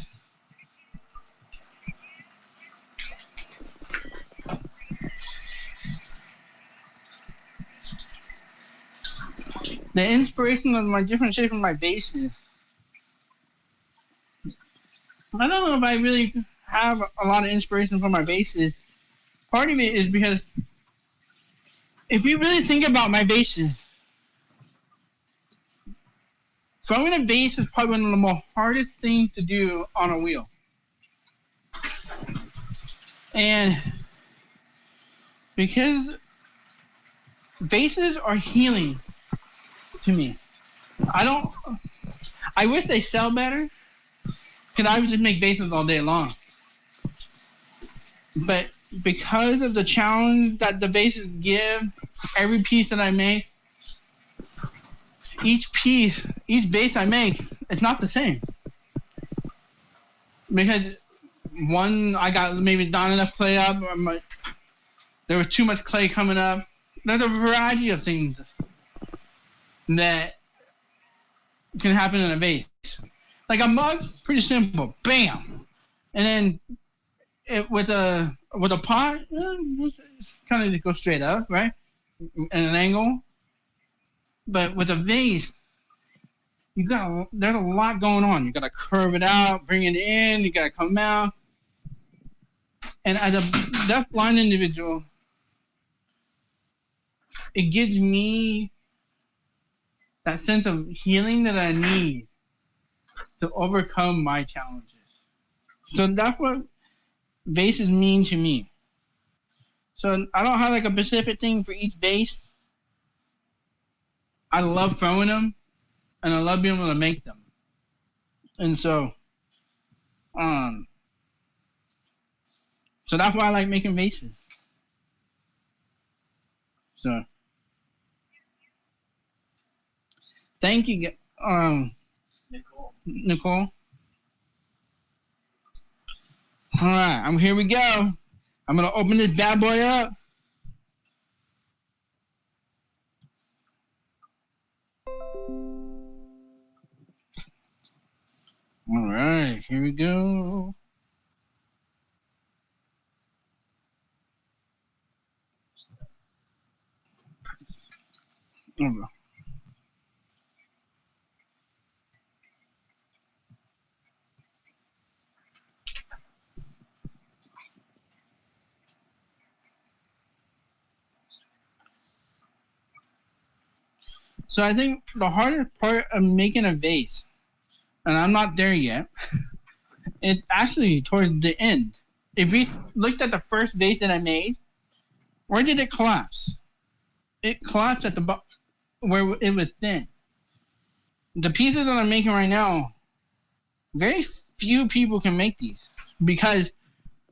The inspiration of my different shapes of my vases. I don't know if I really have a lot of inspiration for my vases. Part of it is because if you really think about my vases, throwing a vase is probably one of the most hardest things to do on a wheel. And because vases are healing to me. I wish they sell better, because I would just make vases all day long. But because of the challenge that the vases give, every piece that I make, each vase I make, it's not the same. Because one, I got maybe not enough clay up, or there was too much clay coming up. There's a variety of things that can happen in a vase. Like a mug, pretty simple, bam. And then with a pot, kind of go straight up, right? At an angle. But with a vase, there's a lot going on. You gotta curve it out, bring it in, you gotta come out. And as a deaf-blind individual, it gives me that sense of healing that I need to overcome my challenges. So that's what vases mean to me. So I don't have like a specific thing for each vase. I love throwing them, and I love being able to make them. And so that's why I like making vases. So thank you, Nicole. All right, here we go. I'm gonna open this bad boy up. All right, here we go. So I think the hardest part of making a vase, and I'm not there yet, it's actually towards the end. If we looked at the first vase that I made, where did it collapse? It collapsed at the bottom where it was thin. The pieces that I'm making right now, very few people can make these because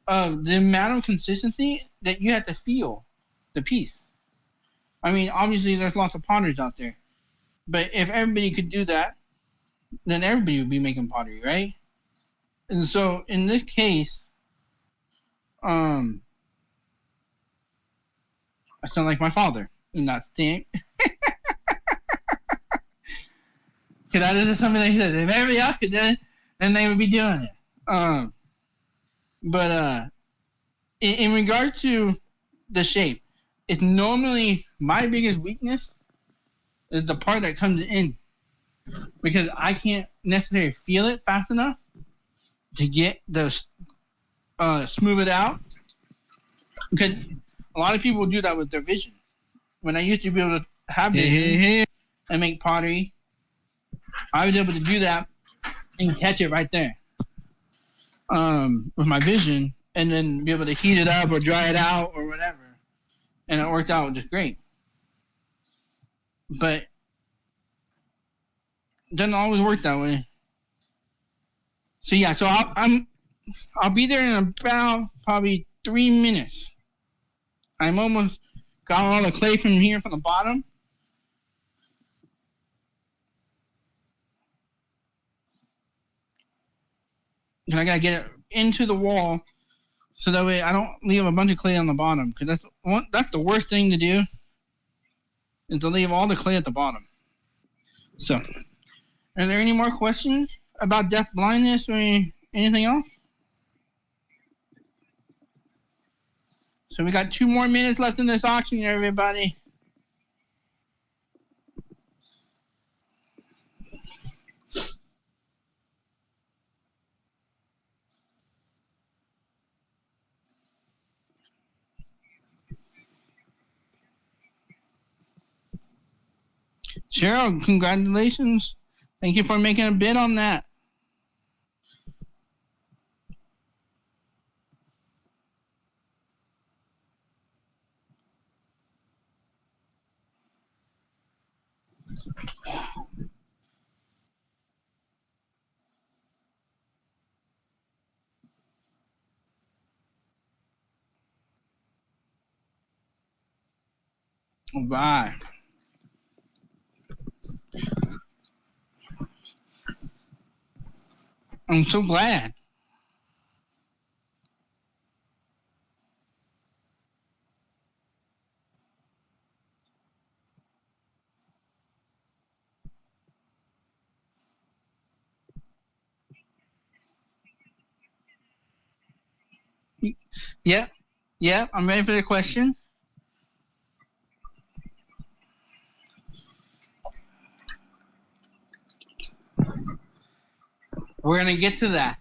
of the amount of consistency that you have to feel the piece. I mean, obviously there's lots of potters out there, but if everybody could do that, then everybody would be making pottery, right? And so in this case, I sound like my father in that stink. Because that is something that he said. If everybody else could do it, then they would be doing it. But in regard to the shape, it's normally my biggest weakness is the part that comes in, because I can't necessarily feel it fast enough to get the smooth it out. Because a lot of people do that with their vision. When I used to be able to have vision and make pottery, I was able to do that and catch it right there with my vision, and then be able to heat it up or dry it out or whatever. And it worked out just great. But it doesn't always work that way. So yeah, so I'll be there in about probably 3 minutes. I'm almost got all the clay from here from the bottom. And I gotta get it into the wall so that way I don't leave a bunch of clay on the bottom, because that's the worst thing to do, is to leave all the clay at the bottom. So, are there any more questions about deaf blindness or anything else? So we got 2 more minutes left in this auction, everybody. Cheryl, congratulations. Thank you for making a bid on that. All right. I'm so glad. Yeah, I'm ready for the question. We're going to get to that.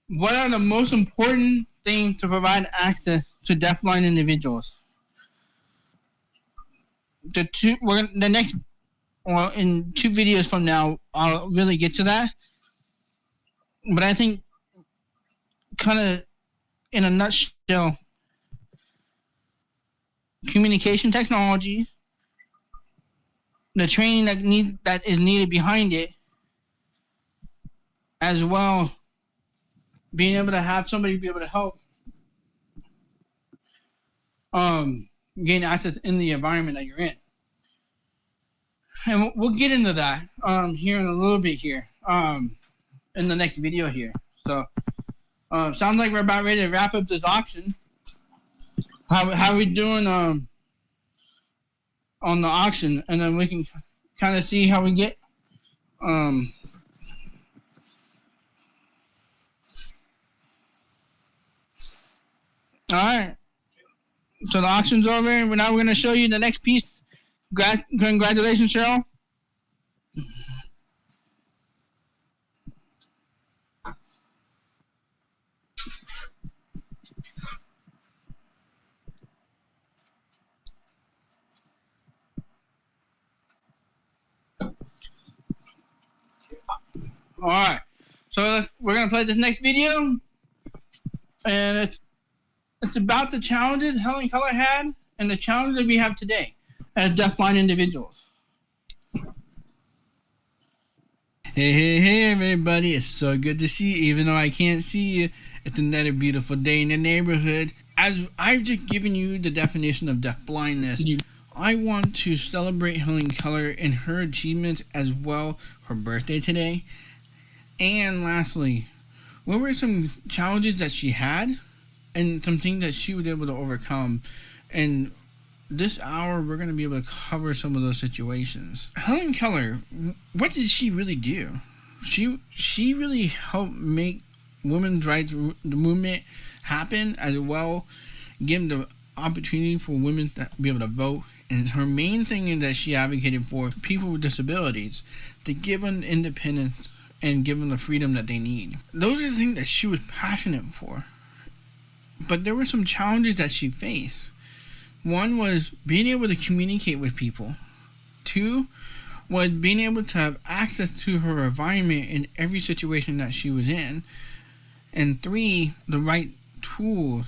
What are the most important things to provide access to deafblind individuals? In 2 videos from now, I'll really get to that. But I think, kind of in a nutshell, communication technology, the training that is needed behind it, as well, being able to have somebody be able to help gain access in the environment that you're in. And we'll get into that here in a little bit here in the next video here. So sounds like we're about ready to wrap up this auction. How are we doing on the auction? And then we can kind of see how we get all right, so the auction's over, and now we're going to show you the next piece. Congratulations, Cheryl. All right, so we're going to play this next video, and it's about the challenges Helen Keller had and the challenges that we have today as deafblind individuals. Hey, everybody. It's so good to see you. Even though I can't see you, it's another beautiful day in the neighborhood. As I've just given you the definition of deafblindness, I want to celebrate Helen Keller and her achievements, as well her birthday today. And lastly, what were some challenges that she had and some things that she was able to overcome? And this hour, we're going to be able to cover some of those situations. Helen Keller, what did she really do? She really helped make women's rights the movement happen, as well give the opportunity for women to be able to vote. And her main thing is that she advocated for people with disabilities to give them independence and give them the freedom that they need. Those are the things that she was passionate for. But there were some challenges that she faced. One was being able to communicate with people. Two was being able to have access to her environment in every situation that she was in. And three, the right tools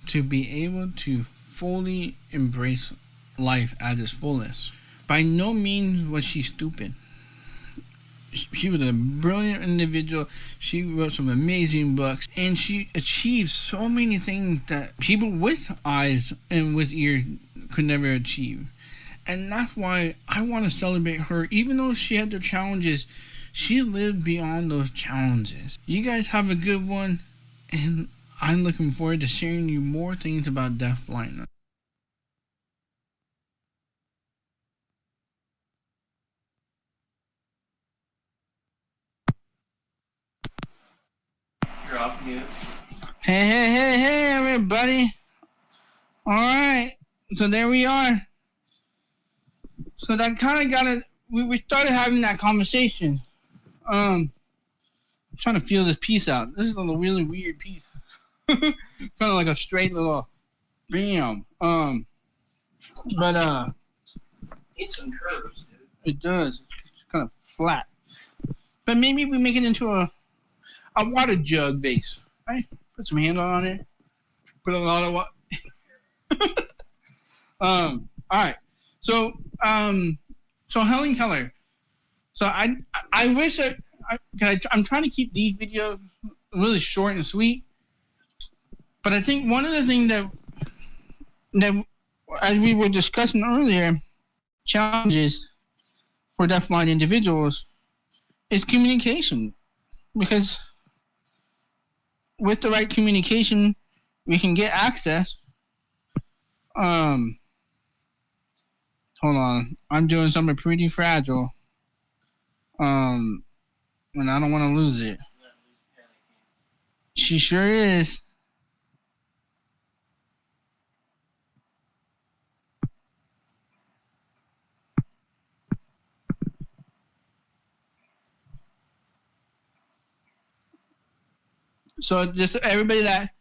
to be able to fully embrace life at its fullest. By no means was she stupid. She was a brilliant individual. She wrote some amazing books, and she achieved so many things that people with eyes and with ears could never achieve. And that's why I want to celebrate her. Even though she had the challenges, she lived beyond those challenges. You guys have a good one, and I'm looking forward to sharing you more things about DeafBlind. You're off mute. Hey, everybody. All right. So there we are. So that kind of got it. We started having that conversation. I'm trying to feel this piece out. This is a really weird piece. Kind of like a straight little bam. But Need some curves, dude. it does. It's kind of flat. But maybe we make it into a water jug vase, right? Put some handle on it. Put a lot of water. All right. So Helen Keller. So I wish I'm trying to keep these videos really short and sweet. But I think one of the things that as we were discussing earlier, challenges for deafblind individuals is communication, because with the right communication, we can get access. Hold on, I'm doing something pretty fragile. And I don't want to lose it. She sure is. So just everybody that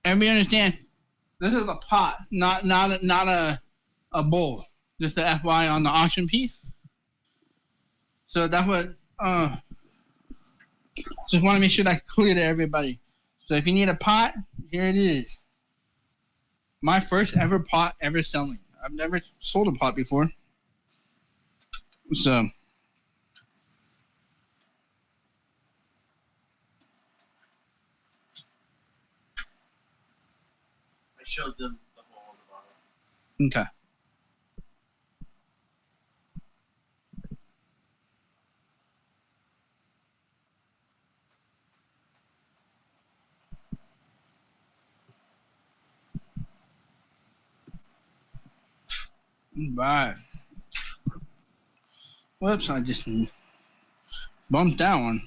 everybody understand, this is a pot, not a bowl. Just the FY on the auction piece. So that's what just want to make sure that's clear to everybody. So if you need a pot, here it is. My first ever pot ever selling. I've never sold a pot before. So I showed them the hole on the bottom. okay. Right. Whoops, I just bumped that one.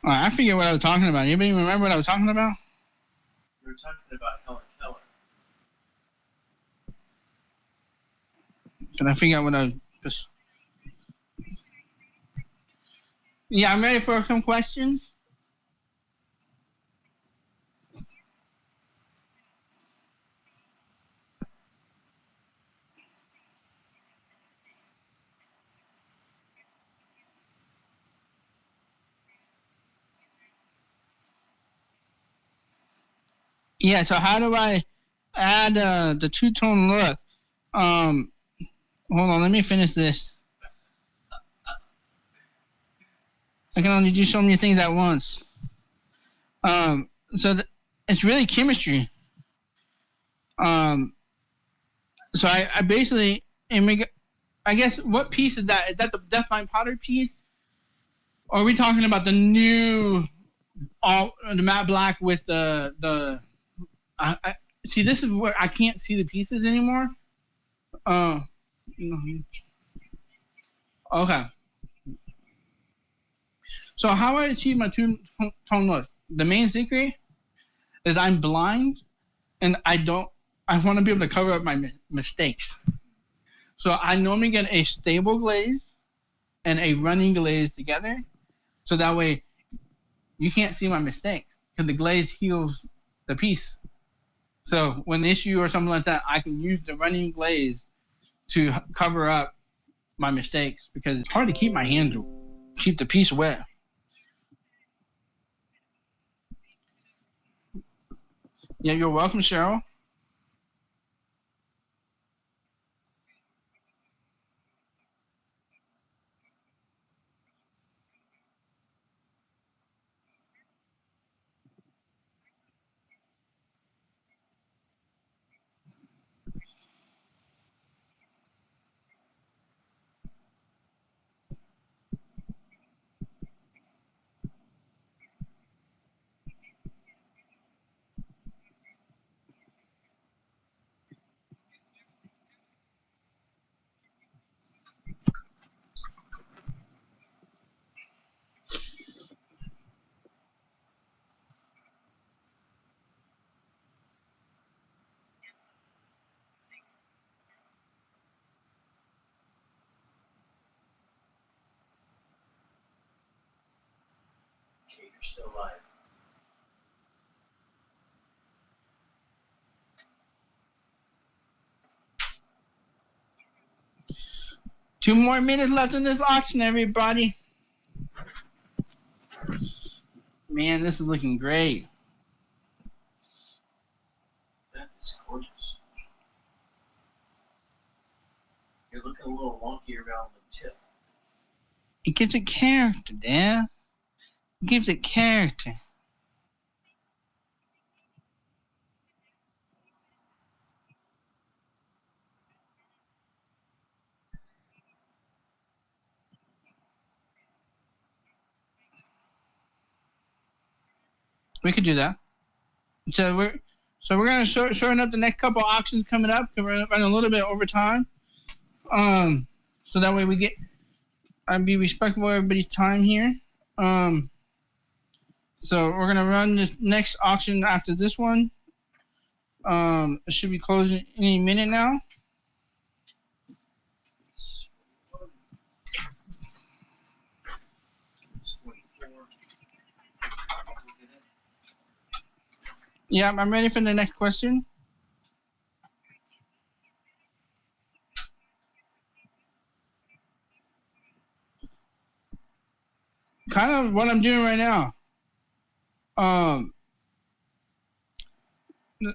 All right, I forget what I was talking about. Anybody remember what I was talking about? We were talking about Helen Keller. Can I figure out what I was... Yeah, I'm ready for some questions. Yeah, so how do I add the two-tone look? Hold on, let me finish this. I can only do so many things at once. So it's really chemistry. So I basically, I guess, what piece is that? Is that the DeafBlind Potter piece? Or are we talking about the new, the matte black with the see, this is where I can't see the pieces anymore. Okay. So how I achieve my two-tone look? The main secret is I'm blind, and I want to be able to cover up my mistakes. So I normally get a stable glaze and a running glaze together. So that way you can't see my mistakes because the glaze heals the piece. So when an issue or something like that, I can use the running glaze to cover up my mistakes because it's hard to keep my hands, keep the piece wet. Yeah, you're welcome, Cheryl. Okay, you're still alive. Two more minutes left in this auction, everybody. Man, this is looking great. That is gorgeous. You're looking a little wonky around the tip. It gives it character, Dad. It gives it character. We could do that. So we're gonna shorten up the next couple auctions coming up because we're running a little bit over time. So that way I'd be respectful of everybody's time here. So we're gonna run this next auction after this one. It should be closing any minute now. Yeah, I'm ready for the next question. Kind of what I'm doing right now.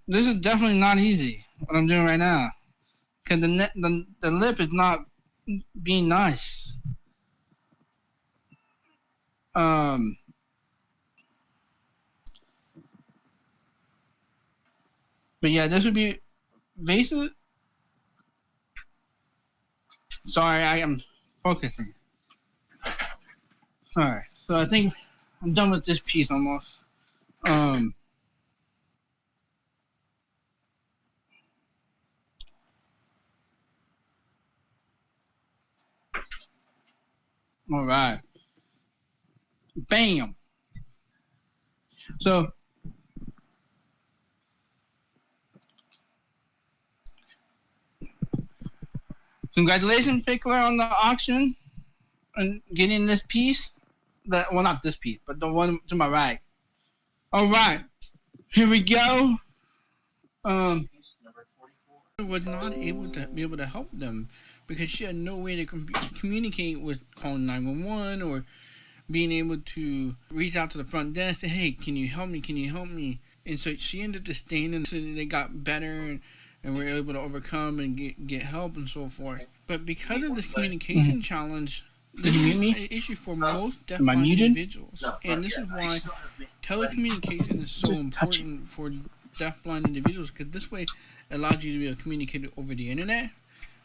This is definitely not easy. What I'm doing right now, because the lip is not being nice. But yeah, this would be basically. Sorry, I am focusing. All right, so I think I'm done with this piece almost. All right. Bam. So congratulations, Keller, on the auction and getting this piece. Well, not this piece, but the one to my right. All right, here we go. Was not able to help them because she had no way to communicate with calling 911 or being able to reach out to the front desk and say, hey, can you help me? Can you help me? And so she ended up just staying until they got better and were able to overcome and get help and so forth. But because of this communication challenge, this is an issue for most deafblind individuals. And this is why telecommunication is so important for deafblind individuals, because this way it allows you to be able to communicate over the internet,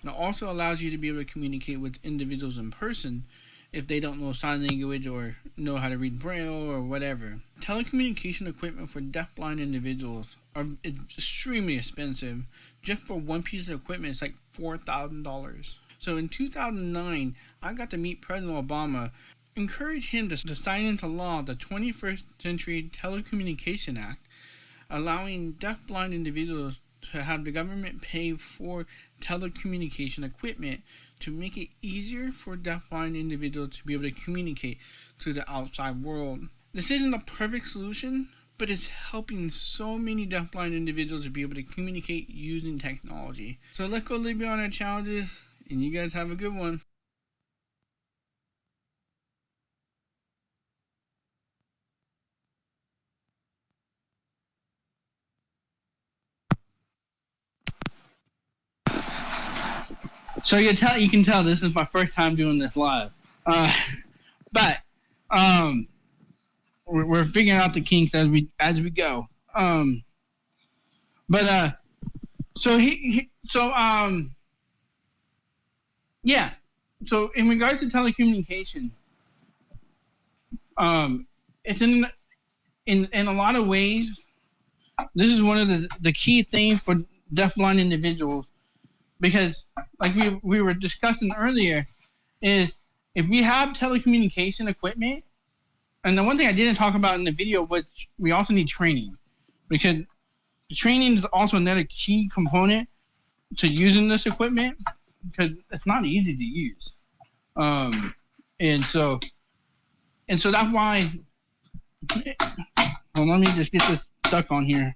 and it also allows you to be able to communicate with individuals in person if they don't know sign language or know how to read Braille or whatever. Telecommunication equipment for deafblind individuals is extremely expensive. Just for one piece of equipment, it's like $4,000. So in 2009, I got to meet President Obama, encourage him to sign into law the 21st Century Telecommunication Act, allowing deafblind individuals to have the government pay for telecommunication equipment to make it easier for deafblind individuals to be able to communicate to the outside world. This isn't a perfect solution, but it's helping so many deafblind individuals to be able to communicate using technology. So let's go a little bit on our challenges, and you guys have a good one. So you can tell this is my first time doing this live, but we're figuring out the kinks as we go. So in regards to telecommunication, it's in a lot of ways. This is one of the key things for deafblind individuals, because like we were discussing earlier, is if we have telecommunication equipment, and the one thing I didn't talk about in the video was we also need training, because training is also another key component to using this equipment, because it's not easy to use. And so that's why. Well, let me just get this stuck on here.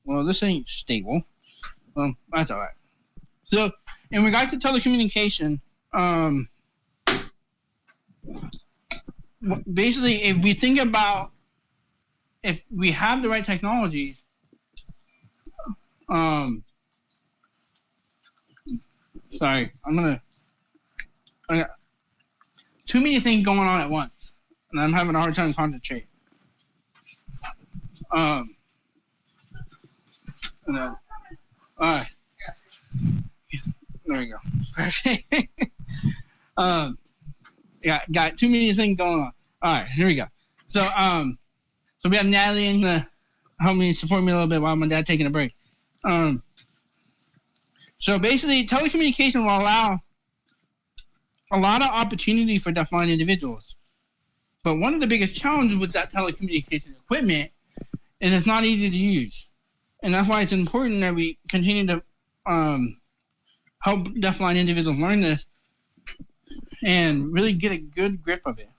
Well, this ain't stable. That's all right. So, in regards to telecommunication, basically, if we think about if we have the right technologies, sorry, I got too many things going on at once, and I'm having a hard time concentrating. All right. There we go. Got too many things going on. All right, here we go. So we have Natalie in the help me support me a little bit while my dad's taking a break. So basically, telecommunication will allow a lot of opportunity for deafblind individuals. But one of the biggest challenges with that telecommunication equipment is it's not easy to use. And that's why it's important that we continue to help deafblind individuals learn this and really get a good grip of it.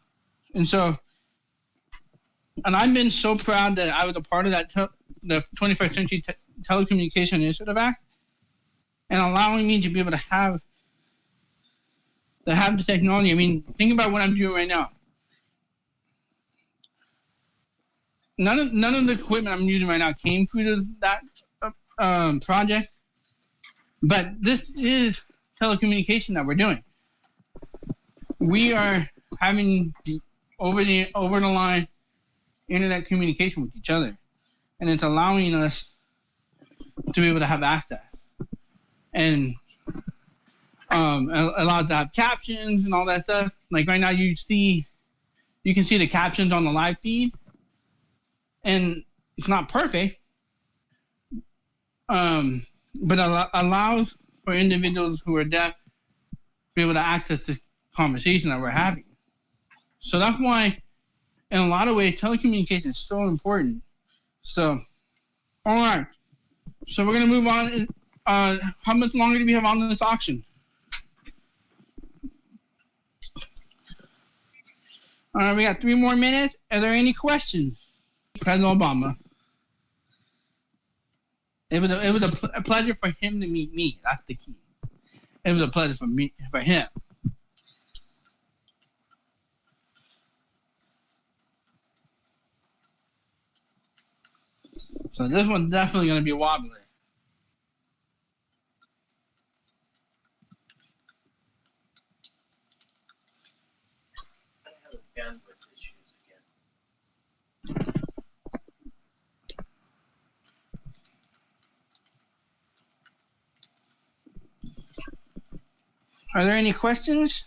And I've been so proud that I was a part of that the 21st Century Telecommunication Initiative Act, and allowing me to be able to have the technology. I mean, think about what I'm doing right now. None of the equipment I'm using right now came through that project, but this is telecommunication that we're doing. We are having over the line internet communication with each other, and it's allowing us to be able to have access, and allowed to have captions and all that stuff. Like right now, you can see the captions on the live feed, and it's not perfect, but allows for individuals who are deaf to be able to access the conversation that we're having. So that's why, in a lot of ways, telecommunication is so important. So, all right. So we're gonna move on. How much longer do we have on this auction? All right, we got 3 more minutes. Are there any questions? President Obama. It was a pleasure for him to meet me. That's the key. It was a pleasure for him. So this one's definitely going to be wobbly. I have bandwidth issues again. Are there any questions?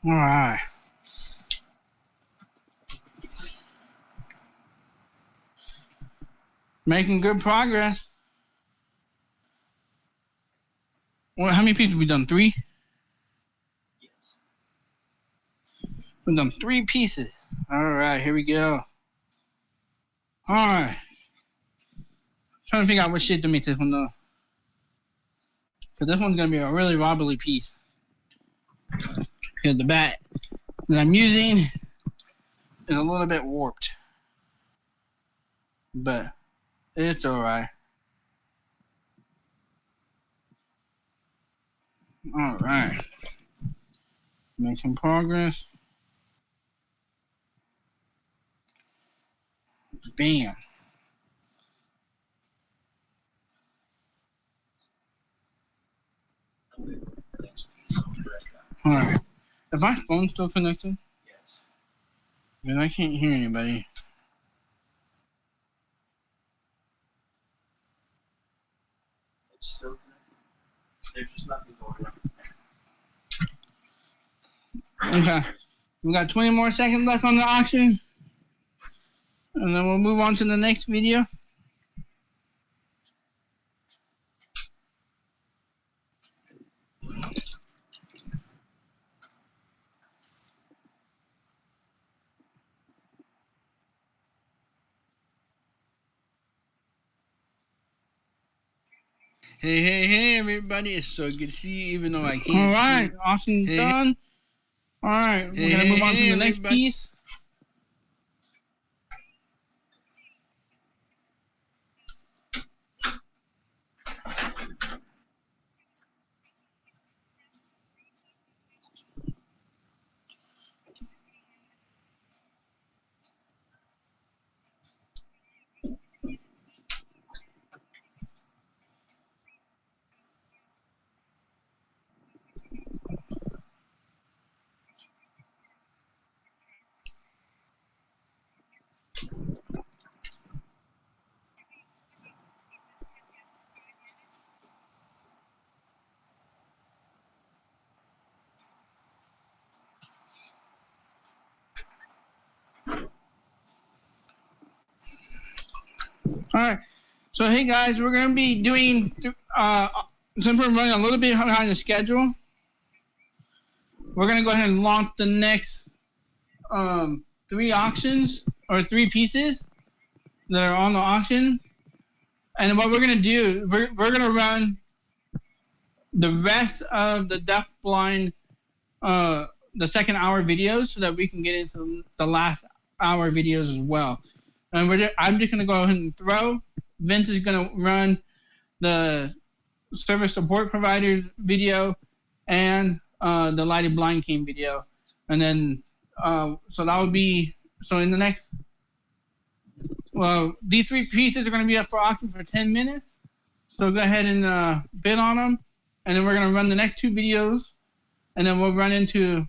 All right. Making good progress. Well, how many pieces have we done? 3? Yes. We've done 3 pieces. All right, here we go. All right. Trying to figure out what shit to make this one though. Because this one's going to be a really wobbly piece. Because the bat that I'm using is a little bit warped. But it's alright. Alright. Make some progress. Bam. Alright. Is my phone still connected? Yes. Because I can't hear anybody. It's still connected. There's just nothing going on. Okay. We got 20 more seconds left on the auction. And then we'll move on to the next video. Hey, everybody. It's so good to see you, even though I can't. All right. Auction's done. All right. We're going to move on to the next piece. All right. So, hey, guys, we're going to be doing, since we're running a little bit behind the schedule, we're going to go ahead and launch the next 3 auctions or 3 pieces that are on the auction. And what we're going to do, we're going to run the rest of the DeafBlind, the second hour videos so that we can get into the last hour videos as well. And I'm just going to go ahead and throw. Vince is going to run the service support providers video and the lighted blind cam video. And then, so that would be, so in the next, well, these 3 pieces are going to be up for auction for 10 minutes. So go ahead and bid on them. And then we're going to run the next 2 videos. And then we'll run into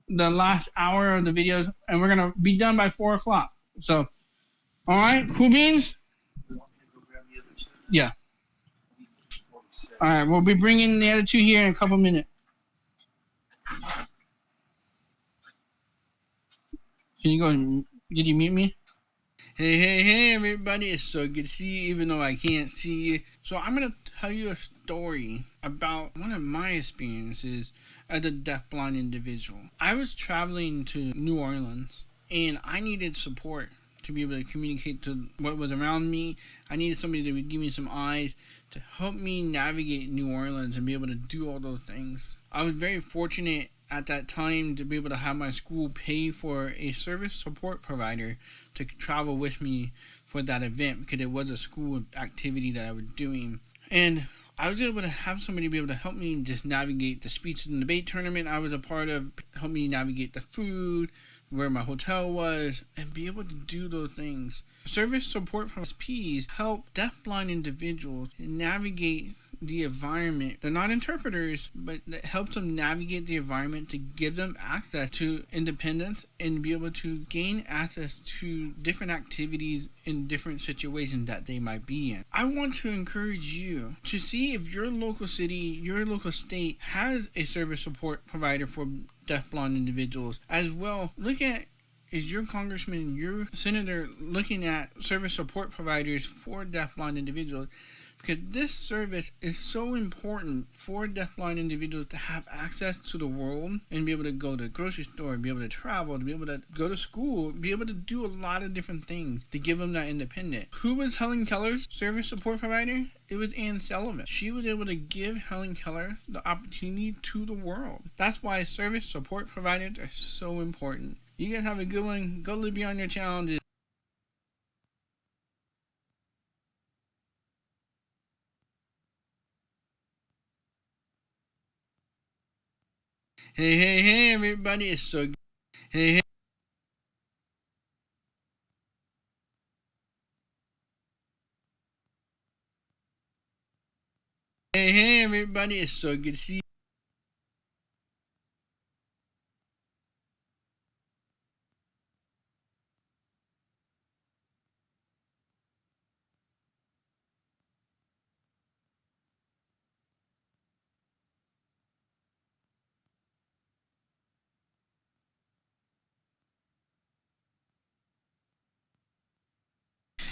the last hour of the videos. And we're going to be done by 4 o'clock. So, all right, cool beans? Yeah. All right, we'll be bringing the other 2 here in a couple minutes. Can you go and, did you mute me? Hey, everybody. It's so good to see you, even though I can't see you. So I'm going to tell you a story about one of my experiences as a deafblind individual. I was traveling to New Orleans, and I needed support to be able to communicate to what was around me. I needed somebody that would give me some eyes to help me navigate New Orleans and be able to do all those things. I was very fortunate at that time to be able to have my school pay for a service support provider to travel with me for that event because it was a school activity that I was doing. And I was able to have somebody be able to help me just navigate the speech and debate tournament I was a part of, help me navigate the food, where my hotel was, and be able to do those things. Service support from SPs help deafblind individuals navigate the environment. They're not interpreters, but that helps them navigate the environment to give them access to independence and be able to gain access to different activities in different situations that they might be in. I want to encourage you to see if your local city, your local state has a service support provider for deafblind individuals. As well, look at, is your congressman, your senator looking at service support providers for deafblind individuals? Because this service is so important for deafblind individuals to have access to the world and be able to go to the grocery store, be able to travel, to be able to go to school, be able to do a lot of different things to give them that independence. Who was Helen Keller's service support provider? It was Ann Sullivan. She was able to give Helen Keller the opportunity to the world. That's why service support providers are so important. You guys have a good one. Go live beyond your challenges. Hey, everybody. It's so good. Hey. Hey, everybody. It's so good to see you.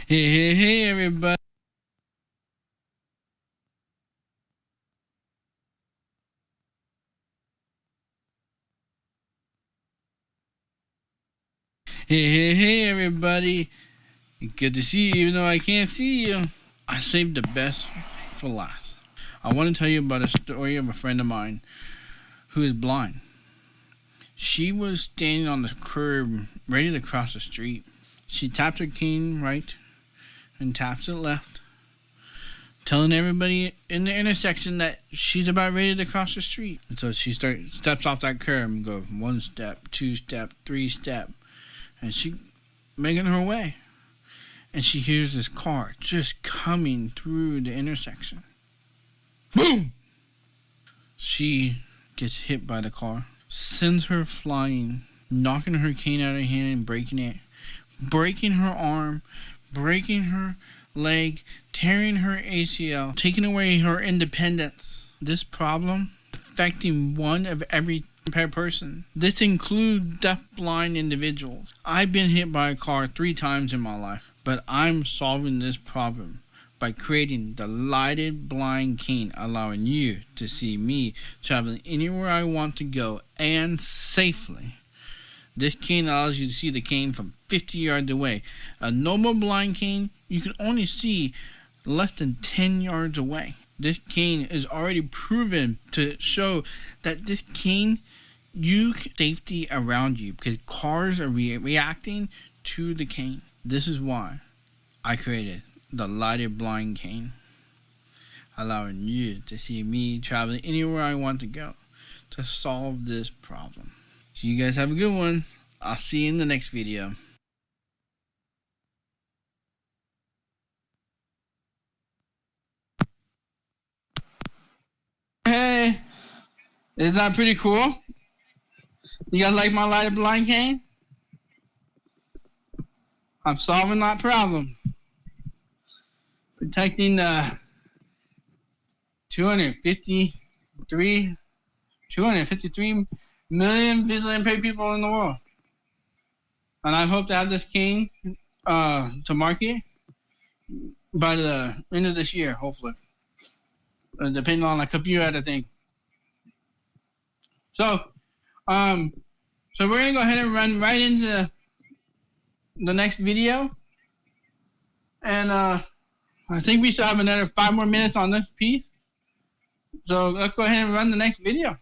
Hey, everybody. Hey, everybody. Good to see you, even though I can't see you. I saved the best for last. I want to tell you about a story of a friend of mine who is blind. She was standing on the curb, ready to cross the street. She taps her cane right and taps it left, telling everybody in the intersection that she's about ready to cross the street. And so she steps off that curb and goes 1 step, 2 step, 3 step, and she making her way. And she hears this car just coming through the intersection. Boom! She gets hit by the car, sends her flying, knocking her cane out of her hand and breaking it, breaking her arm, breaking her leg, tearing her ACL, taking away her independence. This problem affecting one of every per person. This includes deaf-blind individuals. I've been hit by a car 3 times in my life, but I'm solving this problem by creating the lighted blind cane, allowing you to see me traveling anywhere I want to go and safely. This cane allows you to see the cane from 50 yards away. A normal blind cane, you can only see less than 10 yards away. This cane is already proven to show that this cane, you can safety around you because cars are reacting to the cane. This is why I created the lighted blind cane, allowing you to see me traveling anywhere I want to go to solve this problem. So you guys have a good one. I'll see you in the next video. Hey, isn't that pretty cool? You guys like my lighted blind cane? I'm solving that problem. Protecting the 253 million visually impaired people in the world. And I hope to have this cane to market by the end of this year, hopefully. Depending on like a few other things. So we're gonna go ahead and run right into the next video. And I think we still have another 5 more minutes on this piece. So let's go ahead and run the next video.